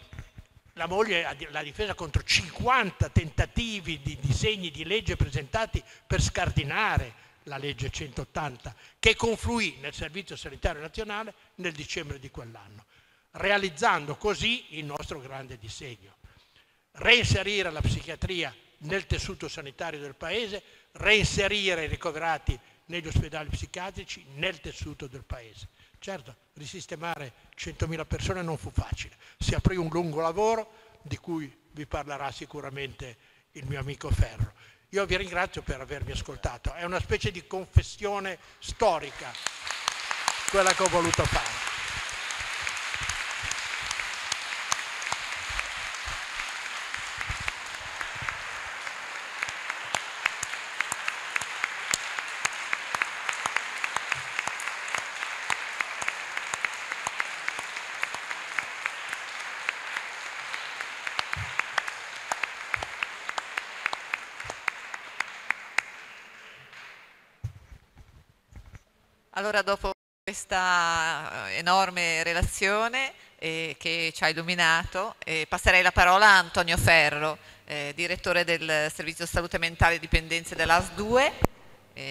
[SPEAKER 11] la moglie l'ha difesa contro 50 tentativi di disegni di legge presentati per scardinare la legge 180, che confluì nel Servizio Sanitario Nazionale nel dicembre di quell'anno, realizzando così il nostro grande disegno. Reinserire la psichiatria nel tessuto sanitario del Paese, reinserire i ricoverati negli ospedali psichiatrici nel tessuto del Paese. Certo, risistemare 100.000 persone non fu facile. Si aprì un lungo lavoro di cui vi parlerà sicuramente il mio amico Ferro. Io vi ringrazio per avermi ascoltato. È una specie di confessione storica quella che ho voluto fare.
[SPEAKER 9] Allora, dopo questa enorme relazione che ci ha illuminato, passerei la parola a Antonio Ferro, direttore del Servizio Salute Mentale Dipendenze dell'ASL 2,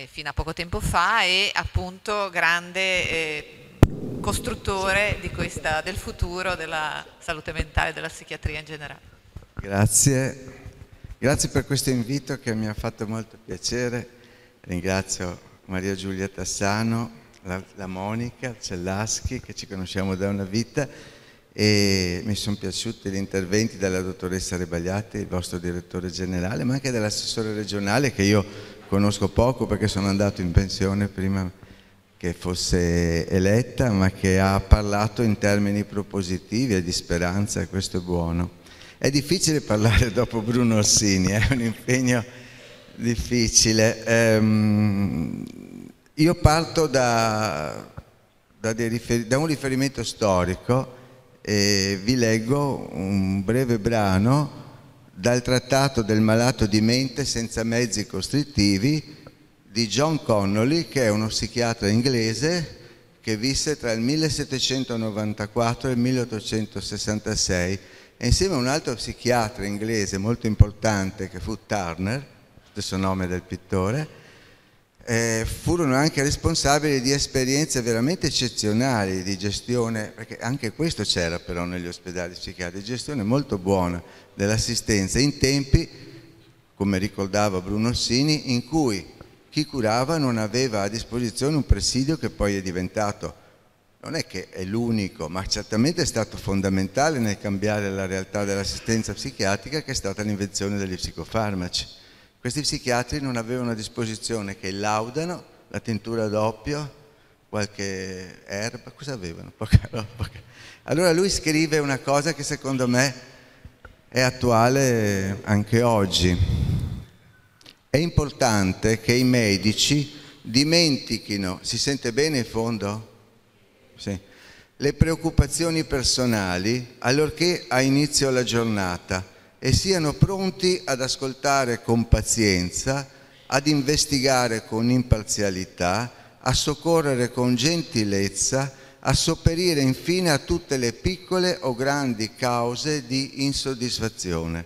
[SPEAKER 9] fino a poco tempo fa, e appunto grande costruttore del futuro della salute mentale e della psichiatria in generale.
[SPEAKER 12] Grazie per questo invito che mi ha fatto molto piacere. Ringrazio Maria Giulia Tassano, la Monica Cellaschi, che ci conosciamo da una vita, e mi sono piaciuti gli interventi della dottoressa Rebagliati, il vostro direttore generale, ma anche dell'assessore regionale, che io conosco poco perché sono andato in pensione prima che fosse eletta, ma che ha parlato in termini propositivi e di speranza, e questo è buono. È difficile parlare dopo Bruno Orsini, è un impegno difficile. Io parto da un riferimento storico e vi leggo un breve brano dal Trattato del malato di mente senza mezzi costrittivi di John Connolly, che è uno psichiatra inglese che visse tra il 1794 e il 1866, e insieme a un altro psichiatra inglese molto importante che fu Turner, stesso nome del pittore, furono anche responsabili di esperienze veramente eccezionali di gestione, perché anche questo c'era però negli ospedali psichiatrici, gestione molto buona dell'assistenza in tempi, come ricordava Bruno Orsini, in cui chi curava non aveva a disposizione un presidio che poi è diventato, non è che è l'unico, ma certamente è stato fondamentale nel cambiare la realtà dell'assistenza psichiatrica, che è stata l'invenzione degli psicofarmaci. Questi psichiatri non avevano a disposizione che il laudano, la tintura d'oppio, qualche erba, cosa avevano? Poca roba. Allora lui scrive una cosa che secondo me è attuale anche oggi. È importante che i medici dimentichino, si sente bene in fondo? Sì. Le preoccupazioni personali allorché ha inizio la giornata, e siano pronti ad ascoltare con pazienza, ad investigare con imparzialità, a soccorrere con gentilezza, a sopperire infine a tutte le piccole o grandi cause di insoddisfazione,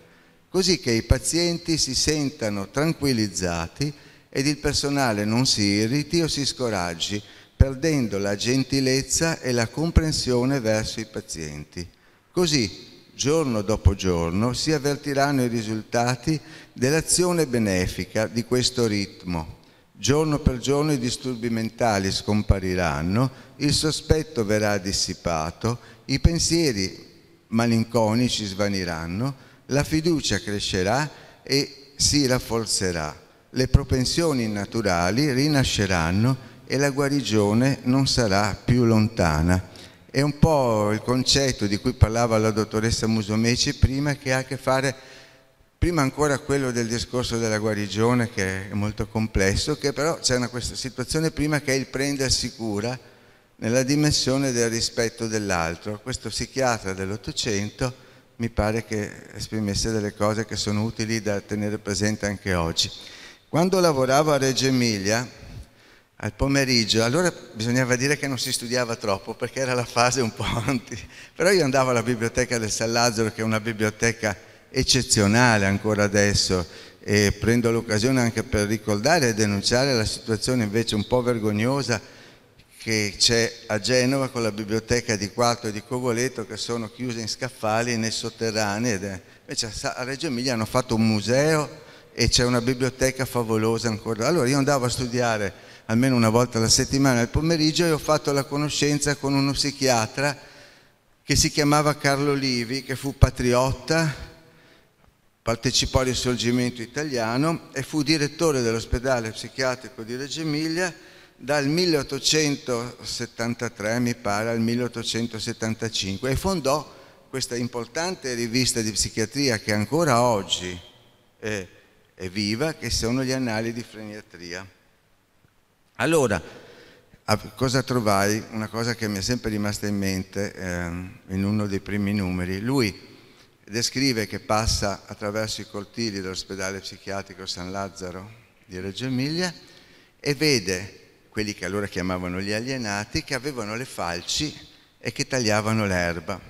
[SPEAKER 12] così che i pazienti si sentano tranquillizzati ed il personale non si irriti o si scoraggi, perdendo la gentilezza e la comprensione verso i pazienti. Così, giorno dopo giorno, si avvertiranno i risultati dell'azione benefica di questo ritmo. Giorno per giorno i disturbi mentali scompariranno, il sospetto verrà dissipato, i pensieri malinconici svaniranno, la fiducia crescerà e si rafforzerà, le propensioni naturali rinasceranno e la guarigione non sarà più lontana. È un po' il concetto di cui parlava la dottoressa Musumeci prima, che ha a che fare, prima ancora quello del discorso della guarigione, che è molto complesso, che però c'è questa situazione prima, che è il prendersi cura nella dimensione del rispetto dell'altro. Questo psichiatra dell'Ottocento mi pare che esprimesse delle cose che sono utili da tenere presente anche oggi. Quando lavoravo a Reggio Emilia, al pomeriggio, allora bisognava dire che non si studiava troppo, perché era la fase un po' però io andavo alla biblioteca del San Lazzaro, che è una biblioteca eccezionale ancora adesso, e prendo l'occasione anche per ricordare e denunciare la situazione invece un po' vergognosa che c'è a Genova con la biblioteca di Quarto e di Cogoleto, che sono chiuse in scaffali nei sotterranei, invece a Reggio Emilia hanno fatto un museo e c'è una biblioteca favolosa ancora. Allora io andavo a studiare almeno una volta alla settimana al pomeriggio, e ho fatto la conoscenza con uno psichiatra che si chiamava Carlo Livi, che fu patriotta, partecipò al Risorgimento italiano e fu direttore dell'ospedale psichiatrico di Reggio Emilia dal 1873, mi pare, al 1875, e fondò questa importante rivista di psichiatria che ancora oggi è viva, che sono gli Annali di Freniatria. Allora, cosa trovai? Una cosa che mi è sempre rimasta in mente in uno dei primi numeri. Lui descrive che passa attraverso i cortili dell'ospedale psichiatrico San Lazzaro di Reggio Emilia e vede quelli che allora chiamavano gli alienati, che avevano le falci e che tagliavano l'erba.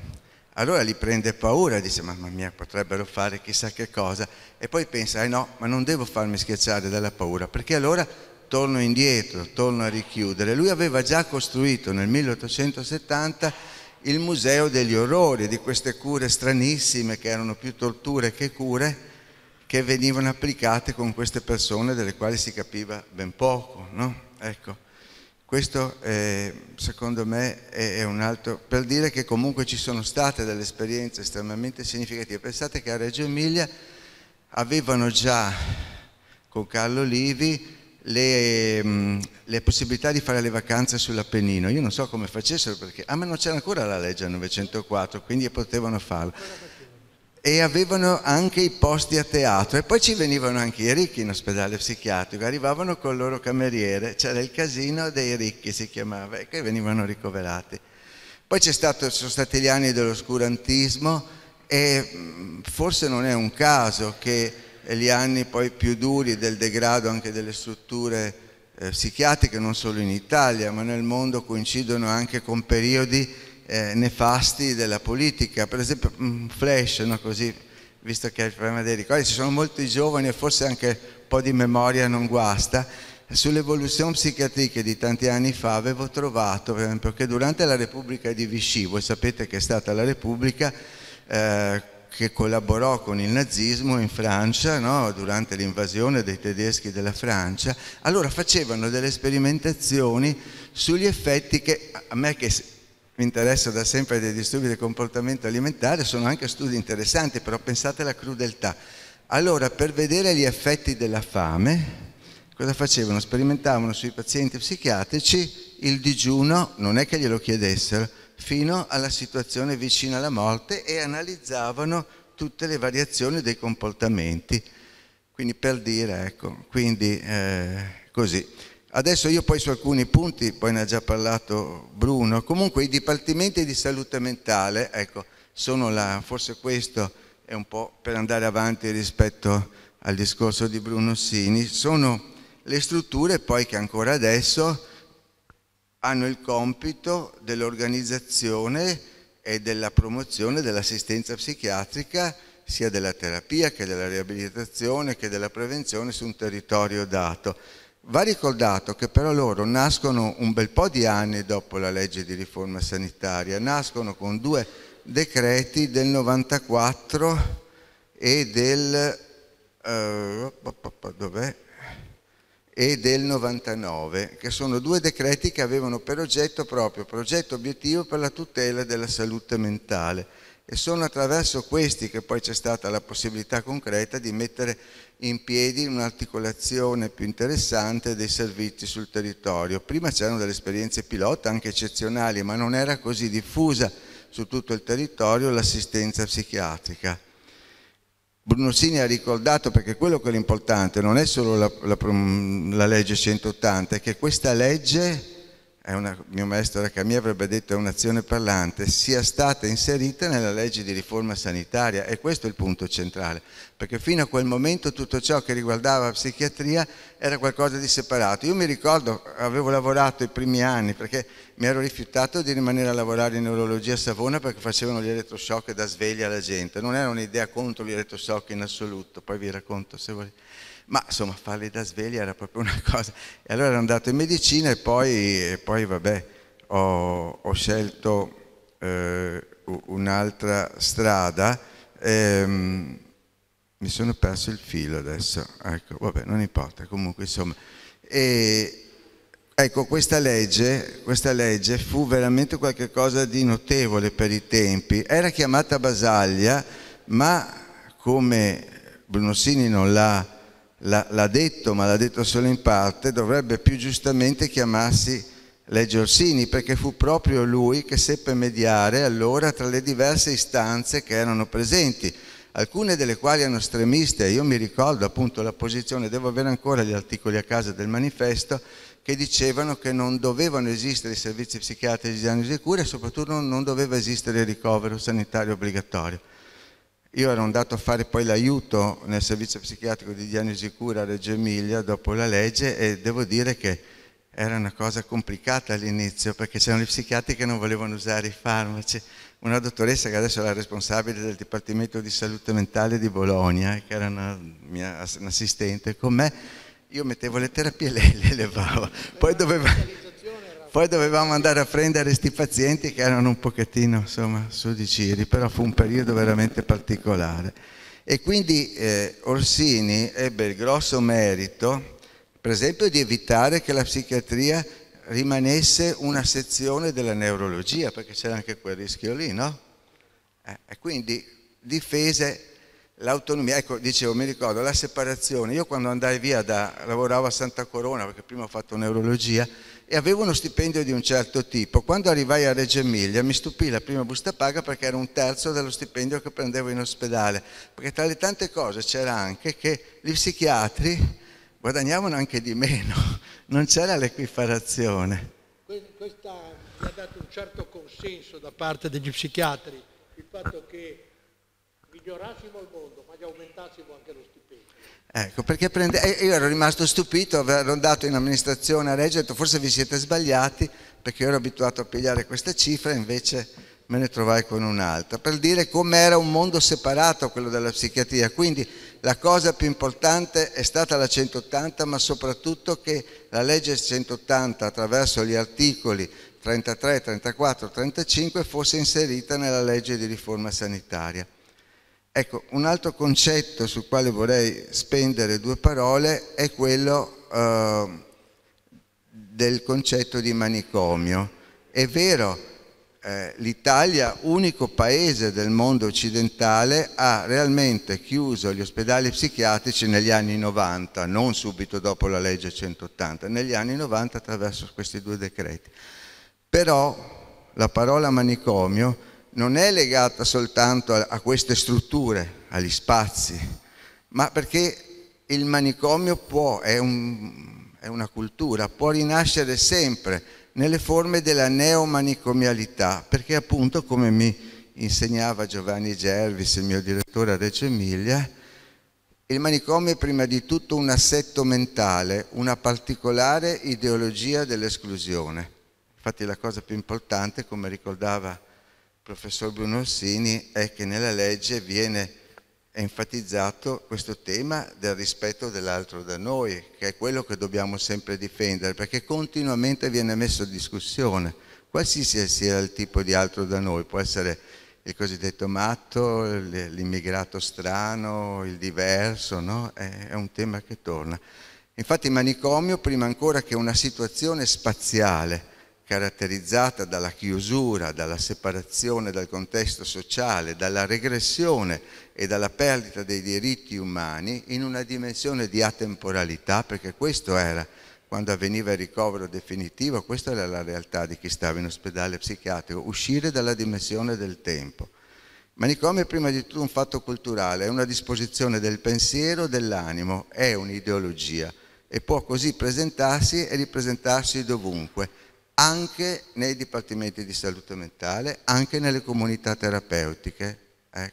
[SPEAKER 12] Allora gli prende paura, dice: mamma mia, potrebbero fare chissà che cosa, e poi pensa: no, ma non devo farmi schiacciare dalla paura, perché allora torno indietro, torno a richiudere. Lui aveva già costruito nel 1870 il Museo degli Orrori, di queste cure stranissime che erano più torture che cure, che venivano applicate con queste persone delle quali si capiva ben poco, no? Ecco. Questo secondo me è un altro, per dire che comunque ci sono state delle esperienze estremamente significative. Pensate che a Reggio Emilia avevano già con Carlo Livi le possibilità di fare le vacanze sull'Appennino. Io non so come facessero, perché ma non c'era ancora la legge del 904, quindi potevano farlo. E avevano anche i posti a teatro, e poi ci venivano anche i ricchi in ospedale psichiatrico, arrivavano col loro cameriere, c'era il casino dei ricchi si chiamava, e che venivano ricoverati. Poi ci sono stati gli anni dell'oscurantismo, e forse non è un caso che gli anni poi più duri del degrado anche delle strutture psichiatriche, non solo in Italia ma nel mondo, coincidono anche con periodi nefasti della politica. Per esempio flash, no, così, visto che è il problema dei ricordi, ci sono molti giovani e forse anche un po' di memoria non guasta. Sull'evoluzione psichiatrica di tanti anni fa avevo trovato, per esempio, che durante la Repubblica di Vichy, voi sapete che è stata la Repubblica che collaborò con il nazismo in Francia, no? Durante l'invasione dei tedeschi della Francia, allora facevano delle sperimentazioni sugli effetti che a me, che mi interessa da sempre dei disturbi del comportamento alimentare, sono anche studi interessanti, però pensate alla crudeltà. Allora, per vedere gli effetti della fame, cosa facevano? Sperimentavano sui pazienti psichiatrici il digiuno, non è che glielo chiedessero, fino alla situazione vicina alla morte, e analizzavano tutte le variazioni dei comportamenti. Quindi, per dire, ecco, quindi così. Adesso io poi su alcuni punti, poi ne ha già parlato Bruno, comunque i dipartimenti di salute mentale, ecco, sono là, forse questo è un po' per andare avanti rispetto al discorso di Bruno Orsini, sono le strutture poi che ancora adesso hanno il compito dell'organizzazione e della promozione dell'assistenza psichiatrica, sia della terapia che della riabilitazione che della prevenzione su un territorio dato. Va ricordato che però loro nascono un bel po' di anni dopo la legge di riforma sanitaria, nascono con 2 decreti del 94 e del e del 99, che sono 2 decreti che avevano per oggetto proprio progetto obiettivo per la tutela della salute mentale, e sono attraverso questi che poi c'è stata la possibilità concreta di mettere in piedi un'articolazione più interessante dei servizi sul territorio. Prima c'erano delle esperienze pilota anche eccezionali, ma non era così diffusa su tutto il territorio l'assistenza psichiatrica. Bruno Orsini ha ricordato, perché quello che è l'importante non è solo la legge 180, è che questa legge, mio maestro Racamia avrebbe detto è un'azione parlante, sia stata inserita nella legge di riforma sanitaria, e questo è il punto centrale, perché fino a quel momento tutto ciò che riguardava la psichiatria era qualcosa di separato. Io mi ricordo, avevo lavorato i primi anni, perché mi ero rifiutato di rimanere a lavorare in neurologia a Savona perché facevano gli elettroshock da sveglia alla gente. Non era un'idea contro gli elettroshock in assoluto, poi vi racconto se volete. Ma insomma, farli da sveglia era proprio una cosa. E allora ero andato in medicina, e poi vabbè, ho scelto un'altra strada. Mi sono perso il filo adesso, ecco, vabbè, non importa, comunque insomma. Ecco, questa legge fu veramente qualcosa di notevole per i tempi. Era chiamata Basaglia, ma come Bruno Orsini non l'ha detto, ma l'ha detto solo in parte, dovrebbe più giustamente chiamarsi legge Orsini, perché fu proprio lui che seppe mediare allora tra le diverse istanze che erano presenti, alcune delle quali erano estremiste. Io mi ricordo appunto la posizione, devo avere ancora gli articoli a casa del manifesto, che dicevano che non dovevano esistere i servizi psichiatrici di diagnosi e cura, e soprattutto non doveva esistere il ricovero sanitario obbligatorio. Io ero andato a fare poi l'aiuto nel servizio psichiatrico di diagnosi e cura a Reggio Emilia dopo la legge, e devo dire che era una cosa complicata all'inizio, perché c'erano gli psichiatri che non volevano usare i farmaci. Una dottoressa che adesso è la responsabile del Dipartimento di Salute Mentale di Bologna, che era una mia assistente con me, io mettevo le terapie e lei le levava. Poi dovevamo andare a prendere questi pazienti che erano un pochettino, insomma, su di giri, però fu un periodo veramente particolare. E quindi Orsini ebbe il grosso merito, per esempio, di evitare che la psichiatria rimanesse una sezione della neurologia, perché c'era anche quel rischio lì, no? E quindi difese l'autonomia. Ecco, dicevo, mi ricordo la separazione. Io quando andai via lavoravo a Santa Corona, perché prima ho fatto neurologia, e avevo uno stipendio di un certo tipo. Quando arrivai a Reggio Emilia mi stupì la prima busta paga perché era un terzo dello stipendio che prendevo in ospedale, perché tra le tante cose c'era anche che gli psichiatri guadagnavano anche di meno, non c'era l'equiparazione.
[SPEAKER 11] Questa mi ha dato un certo consenso da parte degli psichiatri, il fatto che migliorassimo il mondo, ma gli aumentassimo anche lo stipendio.
[SPEAKER 12] Ecco, perché io ero rimasto stupito, ero andato in amministrazione a Reggio e ho detto forse vi siete sbagliati, perché io ero abituato a pigliare questa cifra, invece me ne trovai con un'altra, per dire come era un mondo separato quello della psichiatria. Quindi la cosa più importante è stata la 180, ma soprattutto che la legge 180 attraverso gli articoli 33, 34, 35 fosse inserita nella legge di riforma sanitaria. Ecco, un altro concetto sul quale vorrei spendere due parole è quello del concetto di manicomio. È vero, l'Italia, unico paese del mondo occidentale, ha realmente chiuso gli ospedali psichiatrici negli anni 90, non subito dopo la legge 180, negli anni 90 attraverso questi due decreti. Però la parola manicomio non è legata soltanto a queste strutture, agli spazi, ma perché il manicomio è una cultura, può rinascere sempre nelle forme della neomanicomialità, perché appunto, come mi insegnava Giovanni Gervis, il mio direttore a Reggio Emilia, il manicomio è prima di tutto un assetto mentale, una particolare ideologia dell'esclusione. Infatti la cosa più importante, come ricordava il professor Bruno Orsini, è che nella legge viene enfatizzato questo tema del rispetto dell'altro da noi, che è quello che dobbiamo sempre difendere, perché continuamente viene messo in discussione, qualsiasi sia il tipo di altro da noi, può essere il cosiddetto matto, l'immigrato strano, il diverso, no? È un tema che torna. Infatti il manicomio, prima ancora che una situazione spaziale caratterizzata dalla chiusura, dalla separazione dal contesto sociale, dalla regressione e dalla perdita dei diritti umani in una dimensione di atemporalità, perché questo era, quando avveniva il ricovero definitivo, questa era la realtà di chi stava in ospedale psichiatrico, uscire dalla dimensione del tempo. Manicomio è prima di tutto un fatto culturale, è una disposizione del pensiero, dell'animo, è un'ideologia e può così presentarsi e ripresentarsi dovunque, anche nei dipartimenti di salute mentale, anche nelle comunità terapeutiche.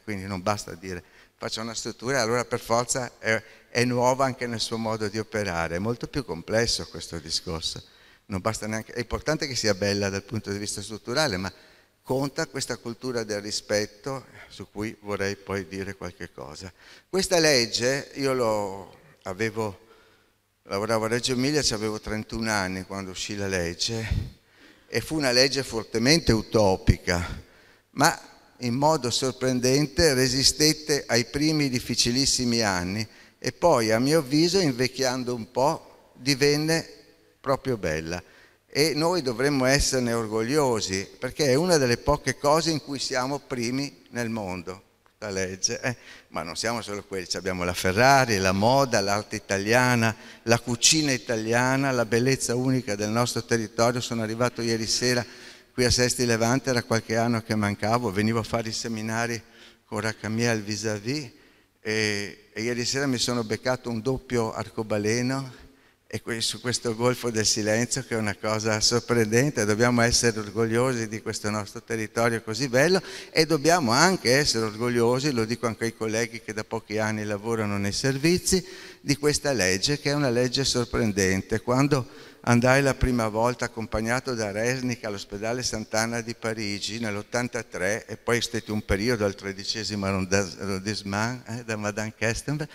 [SPEAKER 12] Quindi non basta dire faccio una struttura e allora per forza è nuova anche nel suo modo di operare, è molto più complesso questo discorso. Non basta neanche, è importante che sia bella dal punto di vista strutturale, ma conta questa cultura del rispetto su cui vorrei poi dire qualche cosa. Questa legge, io lavoravo a Reggio Emilia, avevo 31 anni quando uscì la legge, e fu una legge fortemente utopica, ma in modo sorprendente resistette ai primi difficilissimi anni e poi, a mio avviso, invecchiando un po', divenne proprio bella. E noi dovremmo esserne orgogliosi, perché è una delle poche cose in cui siamo primi nel mondo, la legge. Ma non siamo solo quelli, abbiamo la Ferrari, la moda, l'arte italiana, la cucina italiana, la bellezza unica del nostro territorio. Sono arrivato ieri sera qui a Sesti Levante, era qualche anno che mancavo, venivo a fare i seminari con Racamia al Vis-à-Vis e ieri sera mi sono beccato un doppio arcobaleno e su questo golfo del silenzio, che è una cosa sorprendente. Dobbiamo essere orgogliosi di questo nostro territorio così bello e dobbiamo anche essere orgogliosi, lo dico anche ai colleghi che da pochi anni lavorano nei servizi, di questa legge, che è una legge sorprendente. Quando andai la prima volta accompagnato da Resnick all'ospedale Sant'Anna di Parigi nell'83 e poi è stato un periodo al 13° arrondissement da Madame Kestenberg,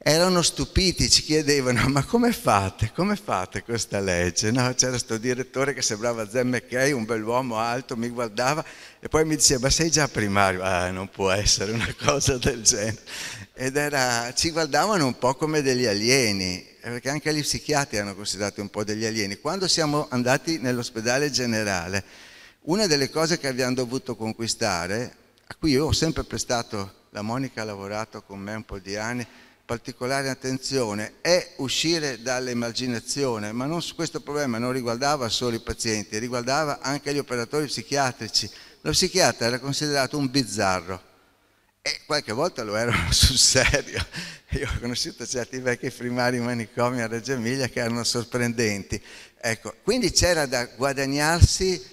[SPEAKER 12] erano stupiti, ci chiedevano ma come fate questa legge? No? C'era questo direttore che sembrava Zen McKay, un bell'uomo alto, mi guardava e poi mi diceva ma sei già primario? Non può essere una cosa del genere. Ci guardavano un po' come degli alieni perché anche gli psichiatri erano considerati un po' degli alieni. Quando siamo andati nell'ospedale generale, una delle cose che abbiamo dovuto conquistare, a cui io ho sempre prestato, la Monica ha lavorato con me un po' di anni, particolare attenzione, è uscire dall'emarginazione, ma questo problema non riguardava solo i pazienti, riguardava anche gli operatori psichiatrici. Lo psichiatra era considerato un bizzarro e qualche volta lo erano sul serio. Io ho conosciuto certi vecchi primari manicomi a Reggio Emilia che erano sorprendenti. Ecco, quindi c'era da guadagnarsi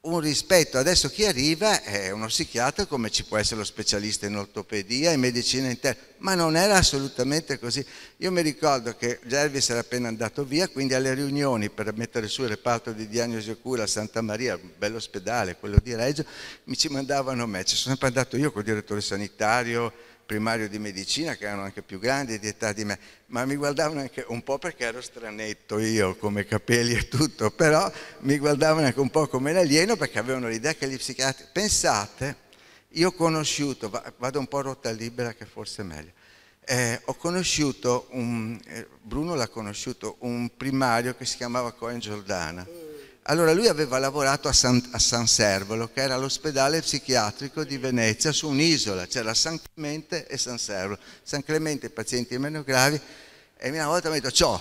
[SPEAKER 12] un rispetto. Adesso chi arriva è uno psichiatra, come ci può essere lo specialista in ortopedia, in medicina interna, ma non era assolutamente così. Io mi ricordo che Gervis era appena andato via, quindi alle riunioni per mettere su il reparto di diagnosi e cura a Santa Maria, un bello ospedale, quello di Reggio, mi ci mandavano me. Ci sono sempre andato io col direttore sanitario, primario di medicina, che erano anche più grandi di età di me, ma mi guardavano anche un po' perché ero stranetto io, come capelli e tutto, però mi guardavano anche un po' come l'alieno perché avevano l'idea che gli psichiatri... Pensate, io ho conosciuto, vado un po' a rotta libera che forse è meglio, ho conosciuto, Bruno l'ha conosciuto, un primario che si chiamava Cohen Giordana. Allora lui aveva lavorato a San Servolo, che era l'ospedale psichiatrico di Venezia, su un'isola, c'era San Clemente e San Servolo. San Clemente i pazienti meno gravi, e una volta mi ha detto,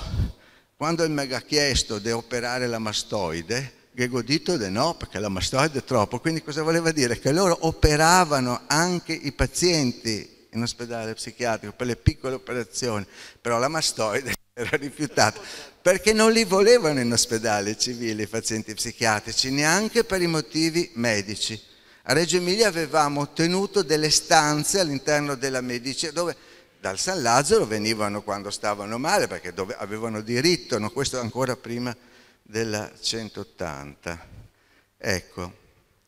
[SPEAKER 12] quando mi ha chiesto di operare la mastoide, Ghego dito di no, perché la mastoide è troppo. Quindi cosa voleva dire? Che loro operavano anche i pazienti in ospedale psichiatrico per le piccole operazioni, però la mastoide era rifiutata, perché non li volevano in ospedale civile i pazienti psichiatrici, neanche per i motivi medici. A Reggio Emilia avevamo ottenuto delle stanze all'interno della medicina, dove dal San Lazzaro venivano quando stavano male, perché avevano diritto, no? Questo ancora prima della 180. Ecco,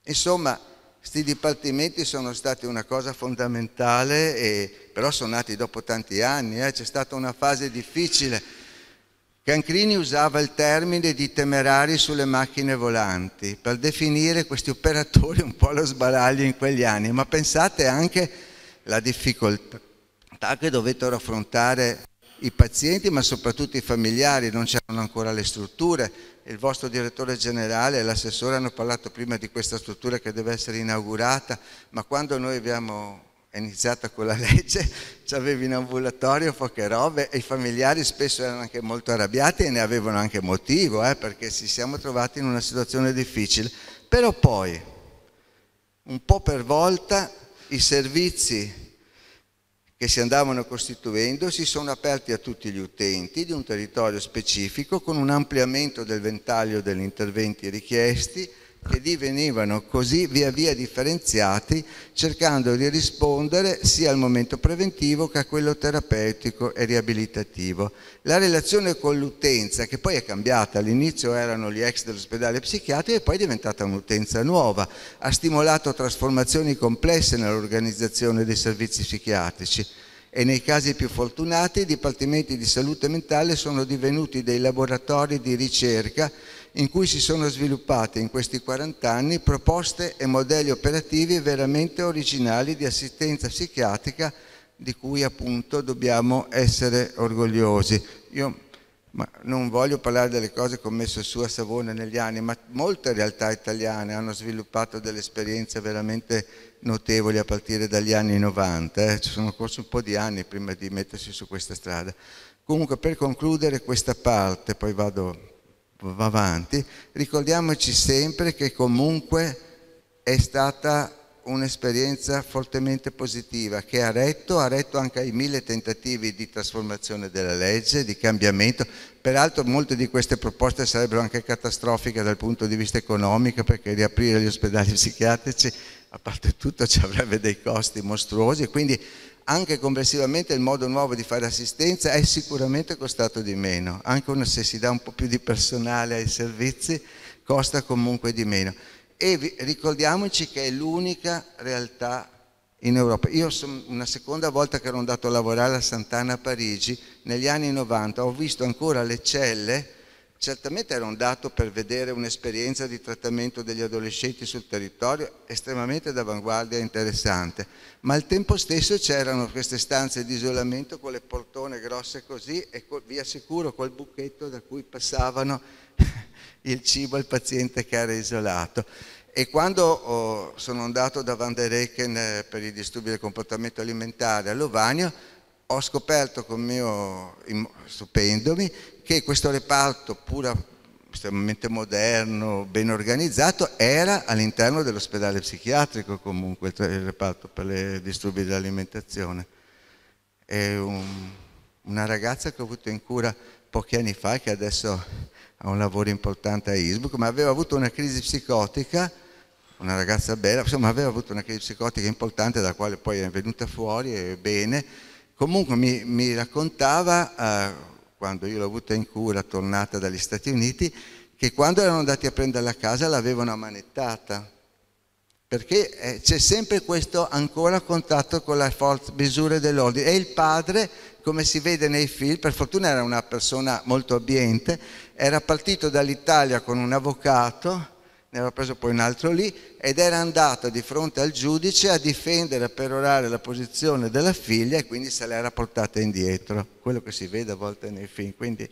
[SPEAKER 12] insomma, questi dipartimenti sono stati una cosa fondamentale, però sono nati dopo tanti anni. C'è stata una fase difficile. Cancrini usava il termine di temerari sulle macchine volanti per definire questi operatori un po' allo sbaraglio in quegli anni, ma pensate anche alla difficoltà che dovettero affrontare i pazienti, ma soprattutto i familiari. Non c'erano ancora le strutture. Il vostro direttore generale e l'assessore hanno parlato prima di questa struttura che deve essere inaugurata, ma quando noi abbiamo iniziato con la legge c'avevi in ambulatorio poche robe e i familiari spesso erano anche molto arrabbiati e ne avevano anche motivo, perché ci siamo trovati in una situazione difficile. Però poi, un po' per volta, i servizi che si andavano costituendo si sono aperti a tutti gli utenti di un territorio specifico, con un ampliamento del ventaglio degli interventi richiesti, che divenivano così via via differenziati, cercando di rispondere sia al momento preventivo che a quello terapeutico e riabilitativo. La relazione con l'utenza, che poi è cambiata, all'inizio erano gli ex dell'ospedale psichiatrico e poi è diventata un'utenza nuova, ha stimolato trasformazioni complesse nell'organizzazione dei servizi psichiatrici e nei casi più fortunati i dipartimenti di salute mentale sono divenuti dei laboratori di ricerca in cui si sono sviluppate in questi 40 anni proposte e modelli operativi veramente originali di assistenza psichiatrica, di cui appunto dobbiamo essere orgogliosi. Io non voglio parlare delle cose che ho messo su a Savona negli anni, ma molte realtà italiane hanno sviluppato delle esperienze veramente notevoli a partire dagli anni 90. Ci sono corsi un po' di anni prima di mettersi su questa strada. Comunque, per concludere questa parte, poi va avanti, ricordiamoci sempre che comunque è stata un'esperienza fortemente positiva che ha retto anche ai 1000 tentativi di trasformazione della legge, di cambiamento. Peraltro molte di queste proposte sarebbero anche catastrofiche dal punto di vista economico, perché riaprire gli ospedali psichiatrici, a parte tutto, ci avrebbe dei costi mostruosi, quindi anche complessivamente il modo nuovo di fare assistenza è sicuramente costato di meno, anche se si dà un po' più di personale ai servizi costa comunque di meno. E ricordiamoci che è l'unica realtà in Europa. Io sono una seconda volta che ero andato a lavorare a Sant'Anna a Parigi, negli anni 90 ho visto ancora le celle certamente era un dato per vedere un'esperienza di trattamento degli adolescenti sul territorio estremamente d'avanguardia e interessante, ma al tempo stesso c'erano queste stanze di isolamento con le portone grosse così e via sicuro col buchetto da cui passavano il cibo al paziente che era isolato. E quando sono andato da Van der Eycken per i disturbi del comportamento alimentare a Lovanio, ho scoperto stupendomi che questo reparto pur estremamente moderno, ben organizzato, era all'interno dell'ospedale psichiatrico comunque, il reparto per i disturbi dell'alimentazione. È una ragazza che ho avuto in cura pochi anni fa, che adesso ha un lavoro importante a Innsbruck, ma aveva avuto una crisi psicotica, una ragazza bella, insomma aveva avuto una crisi psicotica importante dalla quale poi è venuta fuori e bene. Comunque mi raccontava, quando io l'ho avuta in cura, tornata dagli Stati Uniti, che quando erano andati a prenderla a casa l'avevano ammanettata, perché c'è sempre questo ancora contatto con le misure dell'ordine. E il padre, come si vede nei film, per fortuna era una persona molto abbiente, era partito dall'Italia con un avvocato, ne aveva preso poi un altro lì, ed era andato di fronte al giudice a difendere, a perorare la posizione della figlia, e quindi se l'era portata indietro, quello che si vede a volte nei film. Quindi,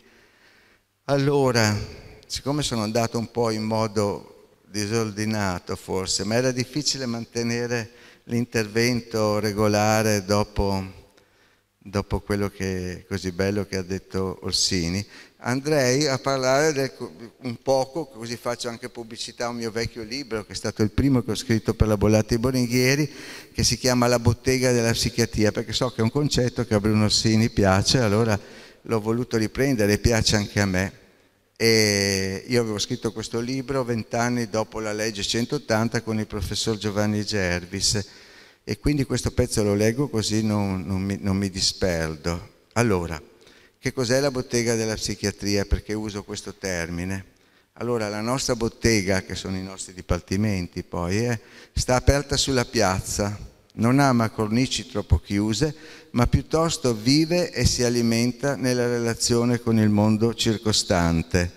[SPEAKER 12] allora, siccome sono andato un po' in modo disordinato forse, ma era difficile mantenere l'intervento regolare dopo quello che così bello che ha detto Orsini, andrei a parlare un poco, così faccio anche pubblicità a un mio vecchio libro, che è stato il primo che ho scritto per la Bollati Boringhieri, che si chiama La bottega della psichiatria, perché so che è un concetto che a Bruno Orsini piace, allora l'ho voluto riprendere e piace anche a me. E io avevo scritto questo libro 20 anni dopo la legge 180 con il professor Giovanni Gervis, e quindi questo pezzo lo leggo così non mi disperdo. Allora, che cos'è la bottega della psichiatria? Perché uso questo termine? Allora, la nostra bottega, che sono i nostri dipartimenti poi, sta aperta sulla piazza, non ama cornici troppo chiuse, ma piuttosto vive e si alimenta nella relazione con il mondo circostante.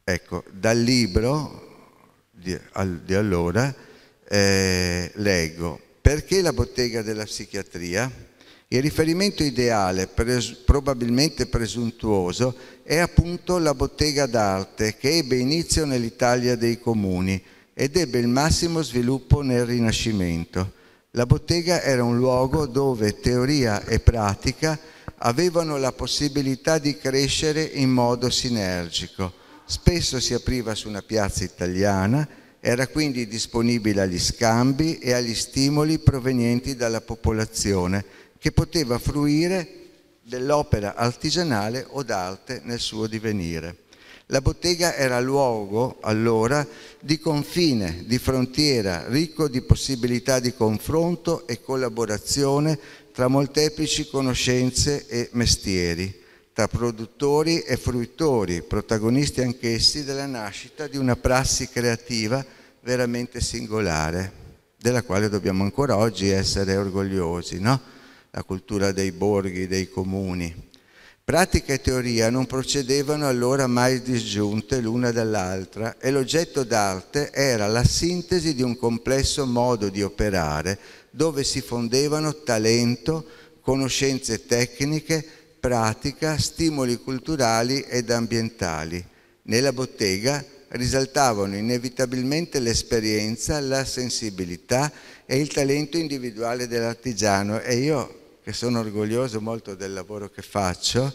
[SPEAKER 12] Ecco, dal libro di allora leggo: perché la bottega della psichiatria? Il riferimento ideale, probabilmente presuntuoso, è appunto la bottega d'arte, che ebbe inizio nell'Italia dei comuni ed ebbe il massimo sviluppo nel Rinascimento. La bottega era un luogo dove teoria e pratica avevano la possibilità di crescere in modo sinergico. Spesso si apriva su una piazza italiana, era quindi disponibile agli scambi e agli stimoli provenienti dalla popolazione, che poteva fruire dell'opera artigianale o d'arte nel suo divenire. La bottega era luogo, allora, di confine, di frontiera, ricco di possibilità di confronto e collaborazione tra molteplici conoscenze e mestieri, tra produttori e fruitori, protagonisti anch'essi della nascita di una prassi creativa veramente singolare, della quale dobbiamo ancora oggi essere orgogliosi, no? La cultura dei borghi, dei comuni. Pratica e teoria non procedevano allora mai disgiunte l'una dall'altra, e l'oggetto d'arte era la sintesi di un complesso modo di operare dove si fondevano talento, conoscenze tecniche, pratica, stimoli culturali ed ambientali. Nella bottega risaltavano inevitabilmente l'esperienza, la sensibilità e il talento individuale dell'artigiano, e io, che sono orgoglioso molto del lavoro che faccio,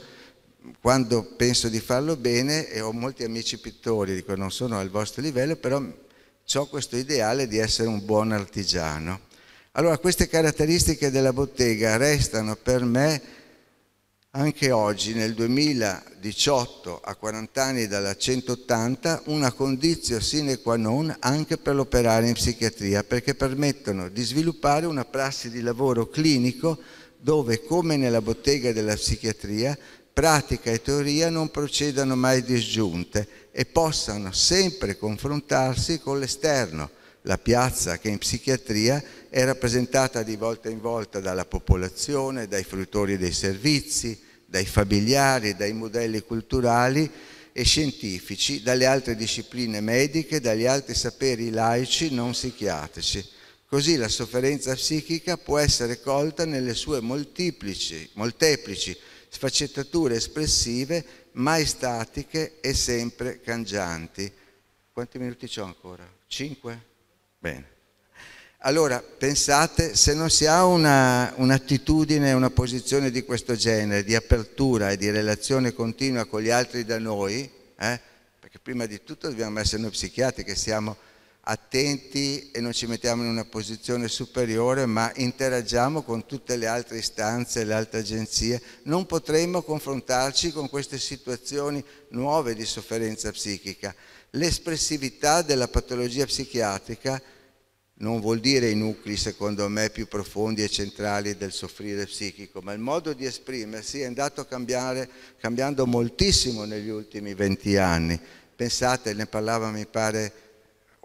[SPEAKER 12] quando penso di farlo bene, e ho molti amici pittori, dico non sono al vostro livello, però ho questo ideale di essere un buon artigiano. Allora, queste caratteristiche della bottega restano per me anche oggi, nel 2018, a 40 anni dalla 180, una condizio sine qua non anche per l'operare in psichiatria, perché permettono di sviluppare una prassi di lavoro clinico dove, come nella bottega della psichiatria, pratica e teoria non procedano mai disgiunte e possano sempre confrontarsi con l'esterno, la piazza che in psichiatria è rappresentata di volta in volta dalla popolazione, dai fruitori dei servizi, dai familiari, dai modelli culturali, e scientifici, dalle altre discipline mediche, dagli altri saperi laici non psichiatrici. Così la sofferenza psichica può essere colta nelle sue molteplici sfaccettature espressive, mai statiche e sempre cangianti. Quanti minuti c'ho ancora? 5? Bene. Allora, pensate, se non si ha un'attitudine, una posizione di questo genere, di apertura e di relazione continua con gli altri da noi, perché prima di tutto dobbiamo essere noi psichiatri che siamo attenti e non ci mettiamo in una posizione superiore, ma interagiamo con tutte le altre istanze, le altre agenzie, non potremmo confrontarci con queste situazioni nuove di sofferenza psichica. L'espressività della patologia psichiatrica non vuol dire i nuclei, secondo me, più profondi e centrali del soffrire psichico, ma il modo di esprimersi è andato cambiando moltissimo negli ultimi 20 anni. Pensate, ne parlava, mi pare,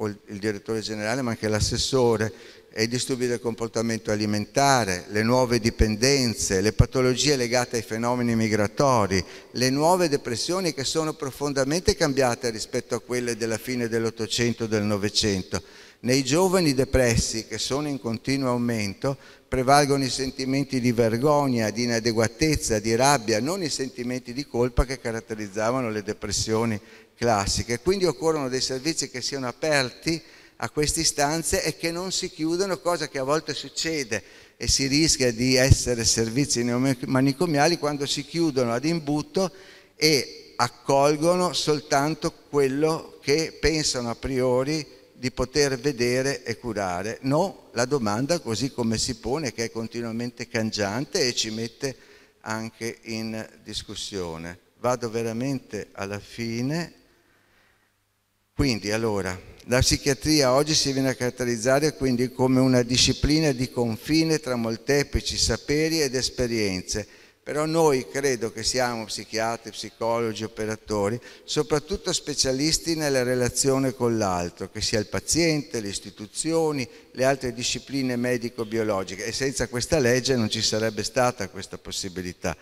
[SPEAKER 12] il direttore generale, ma anche l'assessore, i disturbi del comportamento alimentare, le nuove dipendenze, le patologie legate ai fenomeni migratori, le nuove depressioni che sono profondamente cambiate rispetto a quelle della fine dell'Ottocento e del Novecento. Nei giovani depressi, che sono in continuo aumento, prevalgono i sentimenti di vergogna, di inadeguatezza, di rabbia, non i sentimenti di colpa che caratterizzavano le depressioni classiche. Quindi occorrono dei servizi che siano aperti a queste istanze e che non si chiudono, cosa che a volte succede e si rischia di essere servizi neomanicomiali quando si chiudono ad imbuto e accolgono soltanto quello che pensano a priori di poter vedere e curare. No, la domanda così come si pone, che è continuamente cangiante e ci mette anche in discussione. Vado veramente alla fine. Quindi, allora, la psichiatria oggi si viene a caratterizzare quindi come una disciplina di confine tra molteplici saperi ed esperienze. Però noi credo che siamo psichiatri, psicologi, operatori, soprattutto specialisti nella relazione con l'altro, che sia il paziente, le istituzioni, le altre discipline medico-biologiche, e senza questa legge non ci sarebbe stata questa possibilità.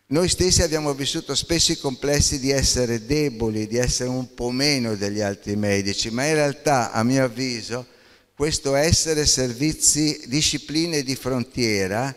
[SPEAKER 12] Noi stessi abbiamo vissuto spesso i complessi di essere deboli, di essere un po' meno degli altri medici, ma in realtà, a mio avviso, questo essere servizi, discipline di frontiera,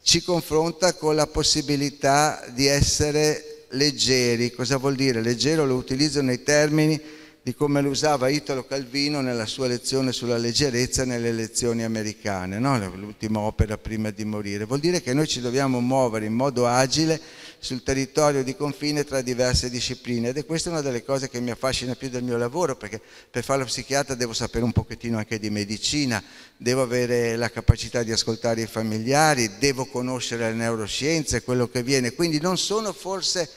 [SPEAKER 12] ci confronta con la possibilità di essere leggeri. Cosa vuol dire? Leggero lo utilizzo nei termini di come lo usava Italo Calvino nella sua lezione sulla leggerezza nelle lezioni americane, no? L'ultima opera prima di morire. Vuol dire che noi ci dobbiamo muovere in modo agile sul territorio di confine tra diverse discipline, ed è questa una delle cose che mi affascina più del mio lavoro, perché per fare lo psichiatra devo sapere un pochettino anche di medicina, devo avere la capacità di ascoltare i familiari, devo conoscere le neuroscienze, quello che viene, quindi non sono forse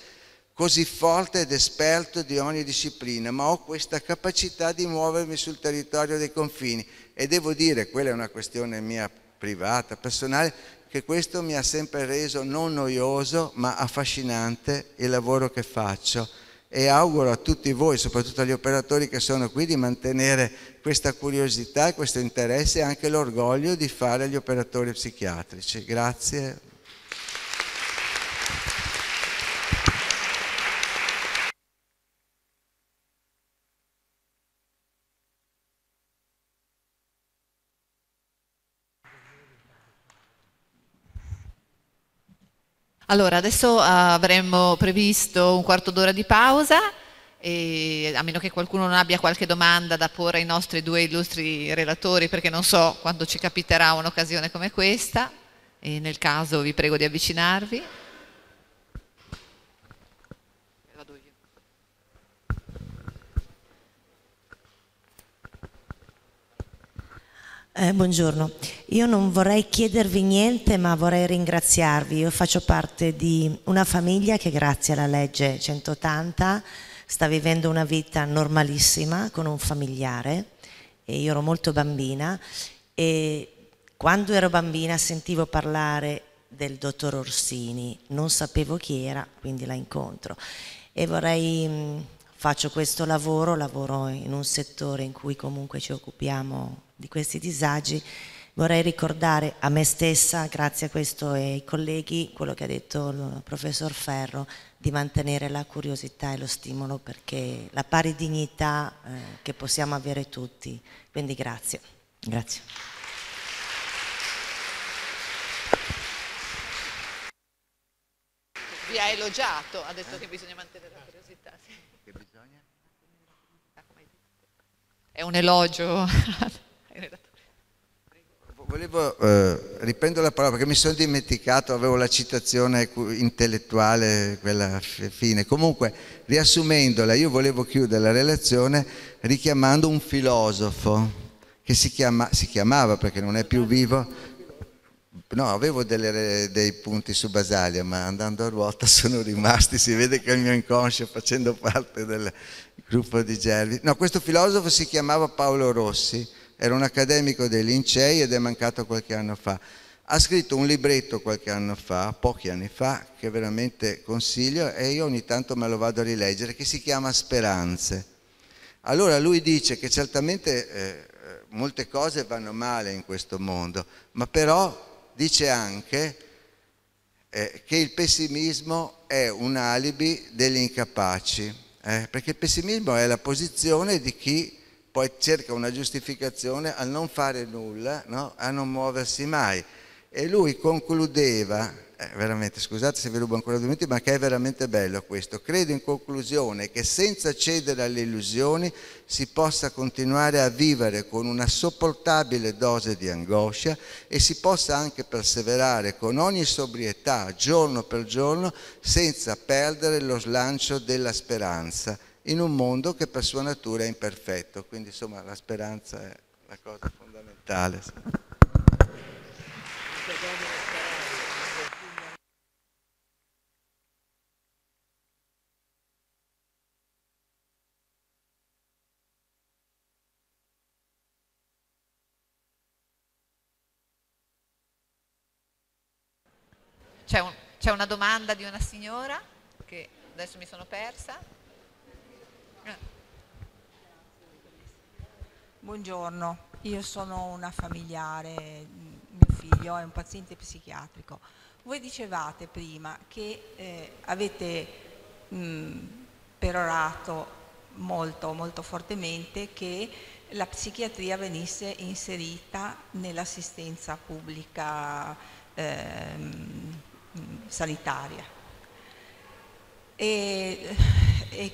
[SPEAKER 12] così forte ed esperto di ogni disciplina, ma ho questa capacità di muovermi sul territorio dei confini, e devo dire, quella è una questione mia privata, personale, che questo mi ha sempre reso non noioso ma affascinante il lavoro che faccio, e auguro a tutti voi, soprattutto agli operatori che sono qui, di mantenere questa curiosità e questo interesse e anche l'orgoglio di fare gli operatori psichiatrici. Grazie.
[SPEAKER 9] Allora, adesso avremmo previsto un quarto d'ora di pausa, e a meno che qualcuno non abbia qualche domanda da porre ai nostri due illustri relatori, perché non so quando ci capiterà un'occasione come questa, e nel caso vi prego di avvicinarvi. Vado io.
[SPEAKER 13] Buongiorno, io non vorrei chiedervi niente, ma vorrei ringraziarvi. Io faccio parte di una famiglia che grazie alla legge 180 sta vivendo una vita normalissima con un familiare, e io ero molto bambina, e quando ero bambina sentivo parlare del dottor Orsini, non sapevo chi era, quindi la incontro, e faccio questo lavoro in un settore in cui comunque ci occupiamo di questi disagi, Vorrei ricordare a me stessa, grazie a questo e ai colleghi, quello che ha detto il professor Ferro, di mantenere la curiosità e lo stimolo, perché la pari dignità che possiamo avere tutti. Quindi grazie. Grazie.
[SPEAKER 9] Vi ha elogiato, ha detto che bisogna mantenere la curiosità. Sì.
[SPEAKER 12] Che bisogna?
[SPEAKER 9] È un elogio.
[SPEAKER 12] Volevo, riprendo la parola perché mi sono dimenticato, avevo la citazione intellettuale, quella fine. Comunque, riassumendola, io volevo chiudere la relazione richiamando un filosofo che si chiamava, perché non è più vivo, no, avevo dei punti su Basaglia, ma andando a ruota sono rimasti, si vede che il mio inconscio, facendo parte del gruppo di Gervi. No, questo filosofo si chiamava Paolo Rossi, era un accademico dei Lincei ed è mancato qualche anno fa. Ha scritto un libretto qualche anno fa, pochi anni fa, che veramente consiglio e io ogni tanto me lo vado a rileggere, che si chiama Speranze. Allora lui dice che certamente molte cose vanno male in questo mondo, ma però dice anche che il pessimismo è un alibi degli incapaci, perché il pessimismo è la posizione di chi poi cerca una giustificazione al non fare nulla, no? A non muoversi mai. E lui concludeva, veramente, scusate se vi rubo ancora 2 minuti, ma che è veramente bello questo. Credo in conclusione che senza cedere alle illusioni si possa continuare a vivere con una sopportabile dose di angoscia e si possa anche perseverare con ogni sobrietà, giorno per giorno, senza perdere lo slancio della speranza, in un mondo che per sua natura è imperfetto. Quindi insomma la speranza è la cosa fondamentale.
[SPEAKER 9] C'è una domanda di una signora che adesso mi sono persa.
[SPEAKER 14] Buongiorno, io sono una familiare, mio figlio è un paziente psichiatrico. Voi dicevate prima che avete perorato molto fortemente che la psichiatria venisse inserita nell'assistenza pubblica sanitaria e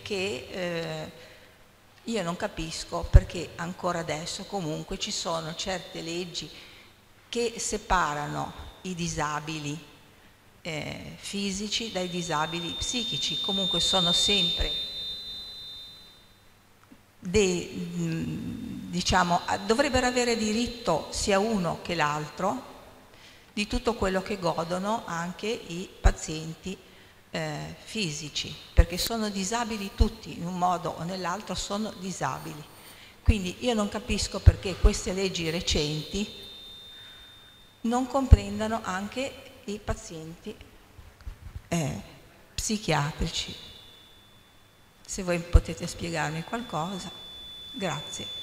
[SPEAKER 14] che io non capisco perché ancora adesso comunque ci sono certe leggi che separano i disabili fisici dai disabili psichici, comunque sono sempre diciamo, dovrebbero avere diritto sia uno che l'altro di tutto quello che godono anche i pazienti fisici, perché sono disabili tutti, in un modo o nell'altro sono disabili. Quindi io non capisco perché queste leggi recenti non comprendano anche i pazienti psichiatrici. Se voi potete spiegarmi qualcosa, grazie.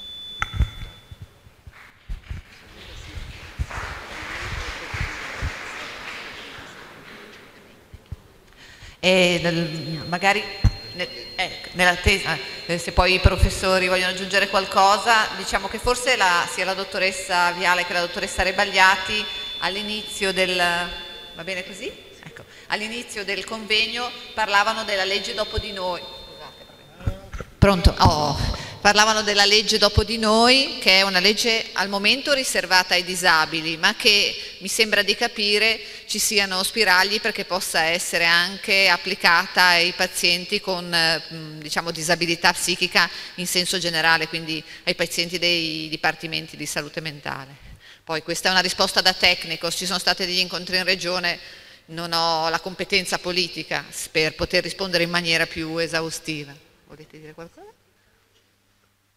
[SPEAKER 9] Magari nell'attesa, se poi i professori vogliono aggiungere qualcosa, diciamo che forse sia la dottoressa Viale che la dottoressa Rebagliati all'inizio del... va bene così? Ecco, all'inizio del convegno parlavano della legge dopo di noi. Scusate, pronto? Parlavano della legge dopo di noi, che è una legge al momento riservata ai disabili, ma che mi sembra di capire ci siano spiragli perché possa essere anche applicata ai pazienti con diciamo, disabilità psichica in senso generale, quindi ai pazienti dei dipartimenti di salute mentale. Poi questa è una risposta da tecnico, ci sono stati degli incontri in regione, non ho la competenza politica per poter rispondere in maniera più esaustiva. Volete dire qualcosa?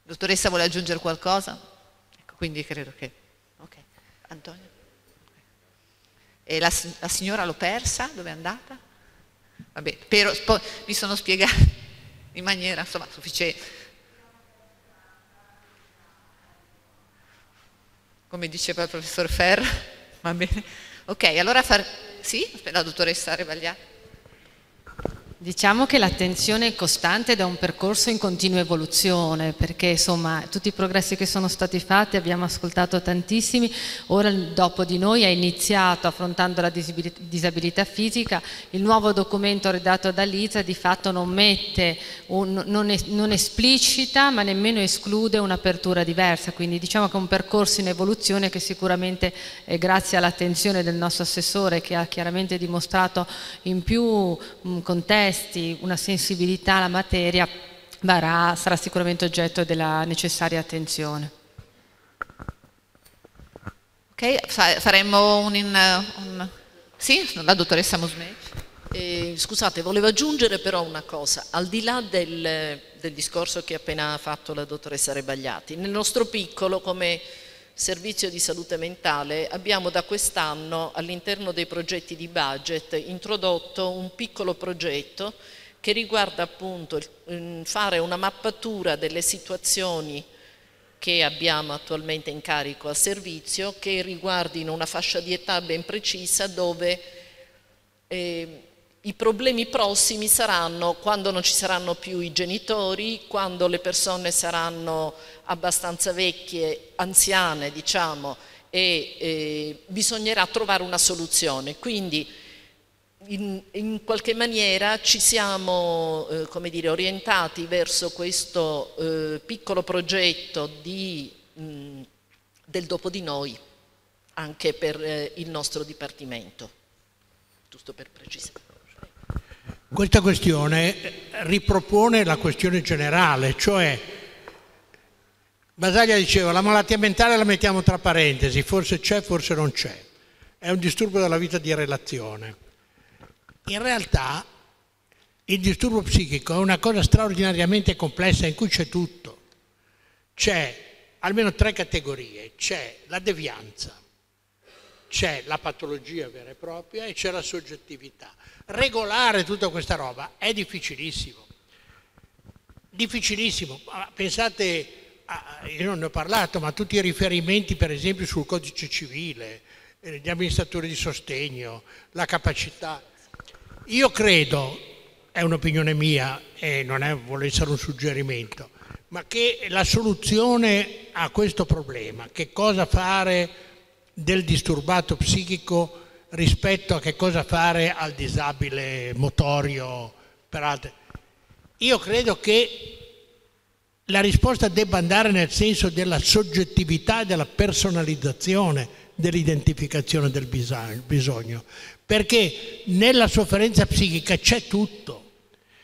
[SPEAKER 9] Dottoressa vuole aggiungere qualcosa? Ecco, quindi credo che... Ok, Antonio? E la signora l'ho persa? Dove è andata? Vabbè, poi mi sono spiegata in maniera insomma sufficiente. come diceva il professor Ferra. Va bene. Ok, allora sì, la dottoressa Rebagliati.
[SPEAKER 1] Diciamo che l'attenzione è costante ed è un percorso in continua evoluzione, perché insomma tutti i progressi che sono stati fatti abbiamo ascoltato tantissimi. Ora il dopo di noi ha iniziato affrontando la disabilità fisica. Il nuovo documento redatto da Lisa di fatto non mette, non esplicita ma nemmeno esclude un'apertura diversa, quindi diciamo che è un percorso in evoluzione che sicuramente grazie all'attenzione del nostro assessore, che ha chiaramente dimostrato in più contesti una sensibilità alla materia, sarà sicuramente oggetto della necessaria attenzione.
[SPEAKER 9] Ok, faremmo sì, la dottoressa Musmeci.
[SPEAKER 10] Scusate, volevo aggiungere però una cosa, al di là del discorso che ha appena fatto la dottoressa Rebagliati. Nel nostro piccolo, come servizio di salute mentale, abbiamo da quest'anno all'interno dei progetti di budget introdotto un piccolo progetto che riguarda appunto fare una mappatura delle situazioni che abbiamo attualmente in carico al servizio, che riguardino una fascia di età ben precisa, dove i problemi prossimi saranno quando non ci saranno più i genitori, quando le persone saranno abbastanza vecchie, anziane diciamo, e bisognerà trovare una soluzione. Quindi in qualche maniera ci siamo come dire, orientati verso questo piccolo progetto del dopo di noi anche per il nostro dipartimento, giusto per precisare.
[SPEAKER 11] Questa questione ripropone la questione generale, cioè Basaglia diceva la malattia mentale la mettiamo tra parentesi, forse c'è, forse non c'è, è un disturbo della vita di relazione. In realtà il disturbo psichico è una cosa straordinariamente complessa in cui c'è tutto, c'è almeno 3 categorie, c'è la devianza, c'è la patologia vera e propria e c'è la soggettività. Regolare tutta questa roba è difficilissimo, difficilissimo. Pensate, io non ne ho parlato, ma tutti i riferimenti per esempio sul codice civile, gli amministratori di sostegno, la capacità. Io credo, è un'opinione mia e non vuole essere un suggerimento, ma che la soluzione a questo problema, che cosa fare del disturbato psichico rispetto a che cosa fare al disabile motorio, per altre. Io credo che la risposta debba andare nel senso della soggettività e della personalizzazione dell'identificazione del bisogno, perché nella sofferenza psichica c'è tutto,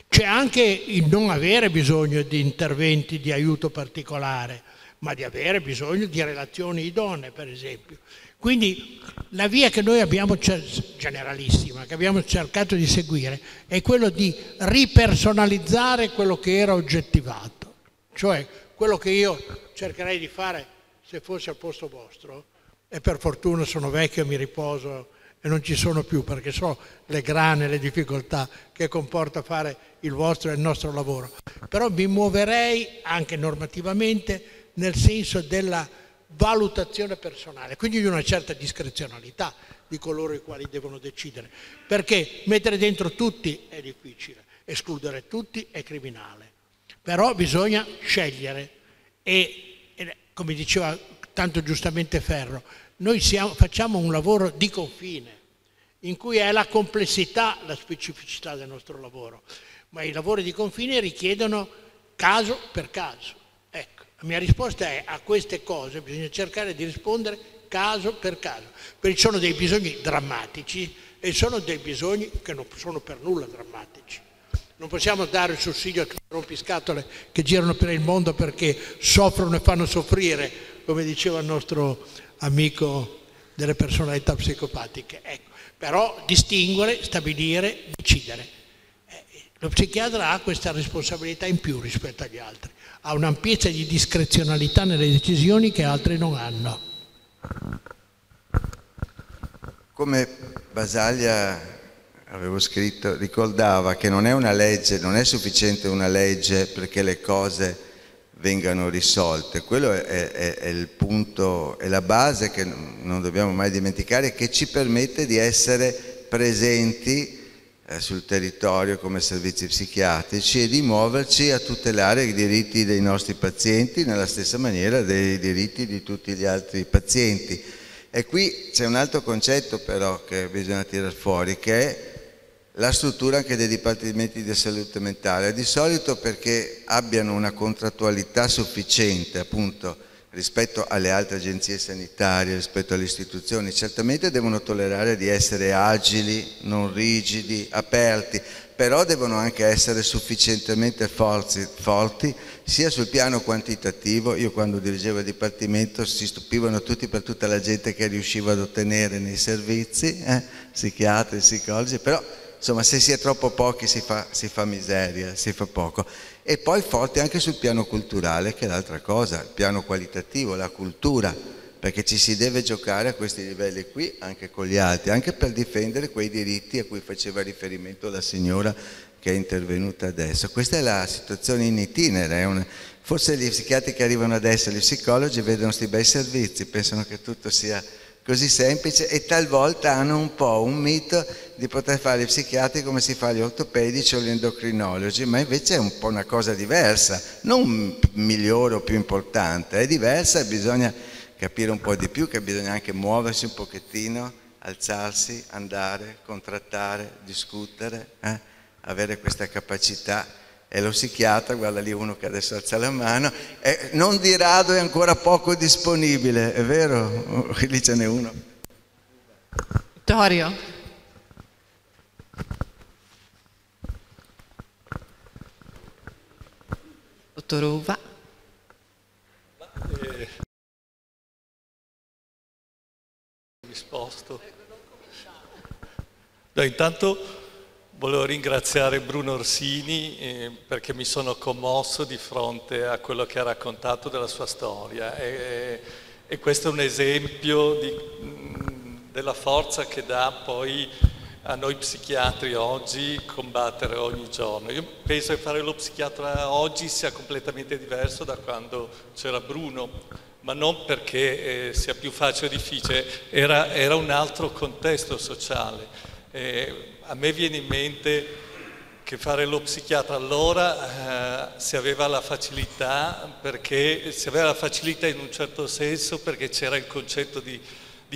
[SPEAKER 11] c'è anche il non avere bisogno di interventi di aiuto particolare, ma di avere bisogno di relazioni idonee, per esempio. Quindi la via che noi abbiamo, generalissima, che abbiamo cercato di seguire, è quello di ripersonalizzare quello che era oggettivato. Cioè quello che io cercherei di fare se fossi al posto vostro, e per fortuna sono vecchio e mi riposo e non ci sono più perché so le grane, le difficoltà che comporta fare il vostro e il nostro lavoro, però mi muoverei anche normativamente nel senso della valutazione personale, quindi di una certa discrezionalità di coloro i quali devono decidere, perché mettere dentro tutti è difficile, escludere tutti è criminale, però bisogna scegliere e come diceva tanto giustamente Ferro, noi facciamo un lavoro di confine in cui è la complessità, la specificità del nostro lavoro, ma i lavori di confine richiedono caso per caso. La mia risposta è: a queste cose bisogna cercare di rispondere caso per caso, perché ci sono dei bisogni drammatici e sono dei bisogni che non sono per nulla drammatici. Non possiamo dare il sussidio a tutti i rompiscatole che girano per il mondo perché soffrono e fanno soffrire, come diceva il nostro amico delle personalità psicopatiche. Ecco, però distinguere, stabilire, decidere. Lo psichiatra ha questa responsabilità in più rispetto agli altri, ha un'ampiezza di discrezionalità nelle decisioni che altri non hanno.
[SPEAKER 12] Come Basaglia avevo scritto, ricordava che non è una legge, non è sufficiente una legge perché le cose vengano risolte. Quello è il punto, è la base che non dobbiamo mai dimenticare, che ci permette di essere presenti sul territorio come servizi psichiatrici e di muoverci a tutelare i diritti dei nostri pazienti nella stessa maniera dei diritti di tutti gli altri pazienti. E qui c'è un altro concetto però che bisogna tirare fuori, che è la struttura anche dei dipartimenti di salute mentale. Di solito, perché abbiano una contrattualità sufficiente appunto rispetto alle altre agenzie sanitarie, rispetto alle istituzioni, certamente devono tollerare di essere agili, non rigidi, aperti, però devono anche essere sufficientemente forti sia sul piano quantitativo. Io quando dirigevo il dipartimento si stupivano tutti per tutta la gente che riuscivo ad ottenere nei servizi, psichiatri, psicologi, però insomma se si è troppo pochi si fa miseria, si fa poco. E poi forti anche sul piano culturale, che è l'altra cosa, il piano qualitativo, la cultura, perché ci si deve giocare a questi livelli qui anche con gli altri, anche per difendere quei diritti a cui faceva riferimento la signora che è intervenuta adesso. Questa è la situazione in itinere, forse gli psichiatri che arrivano adesso, gli psicologi vedono questi bei servizi, pensano che tutto sia così semplice e talvolta hanno un po' un mito di poter fare gli psichiatri come si fa gli ortopedici o gli endocrinologi, ma invece è un po' una cosa diversa, non migliore o più importante, è diversa e bisogna capire un po' di più, che bisogna anche muoversi un pochettino, alzarsi, andare, contrattare, discutere, avere questa capacità. E lo psichiatra, guarda lì uno che adesso alza la mano, non di rado è ancora poco disponibile, è vero? Lì ce n'è uno.
[SPEAKER 9] Vittorio. Dottor Uva.
[SPEAKER 15] Risposto. No, intanto volevo ringraziare Bruno Orsini perché mi sono commosso di fronte a quello che ha raccontato della sua storia e questo è un esempio della forza che dà poi a noi psichiatri oggi combattere ogni giorno. Io penso che fare lo psichiatra oggi sia completamente diverso da quando c'era Bruno, ma non perché sia più facile o difficile, era un altro contesto sociale. A me viene in mente che fare lo psichiatra allora si aveva la facilità in un certo senso perché c'era il concetto di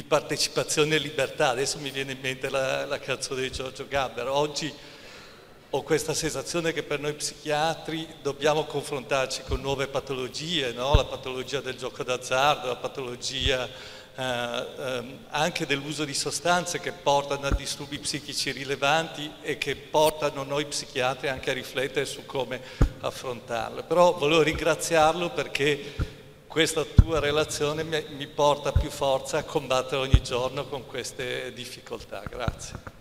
[SPEAKER 15] partecipazione e libertà. Adesso mi viene in mente la canzone di Giorgio Gaber. Oggi ho questa sensazione che per noi psichiatri dobbiamo confrontarci con nuove patologie, no? La patologia del gioco d'azzardo, la patologia anche dell'uso di sostanze che portano a disturbi psichici rilevanti e che portano noi psichiatri anche a riflettere su come affrontarlo. Però volevo ringraziarlo perché questa tua relazione mi porta più forza a combattere ogni giorno con queste difficoltà. Grazie.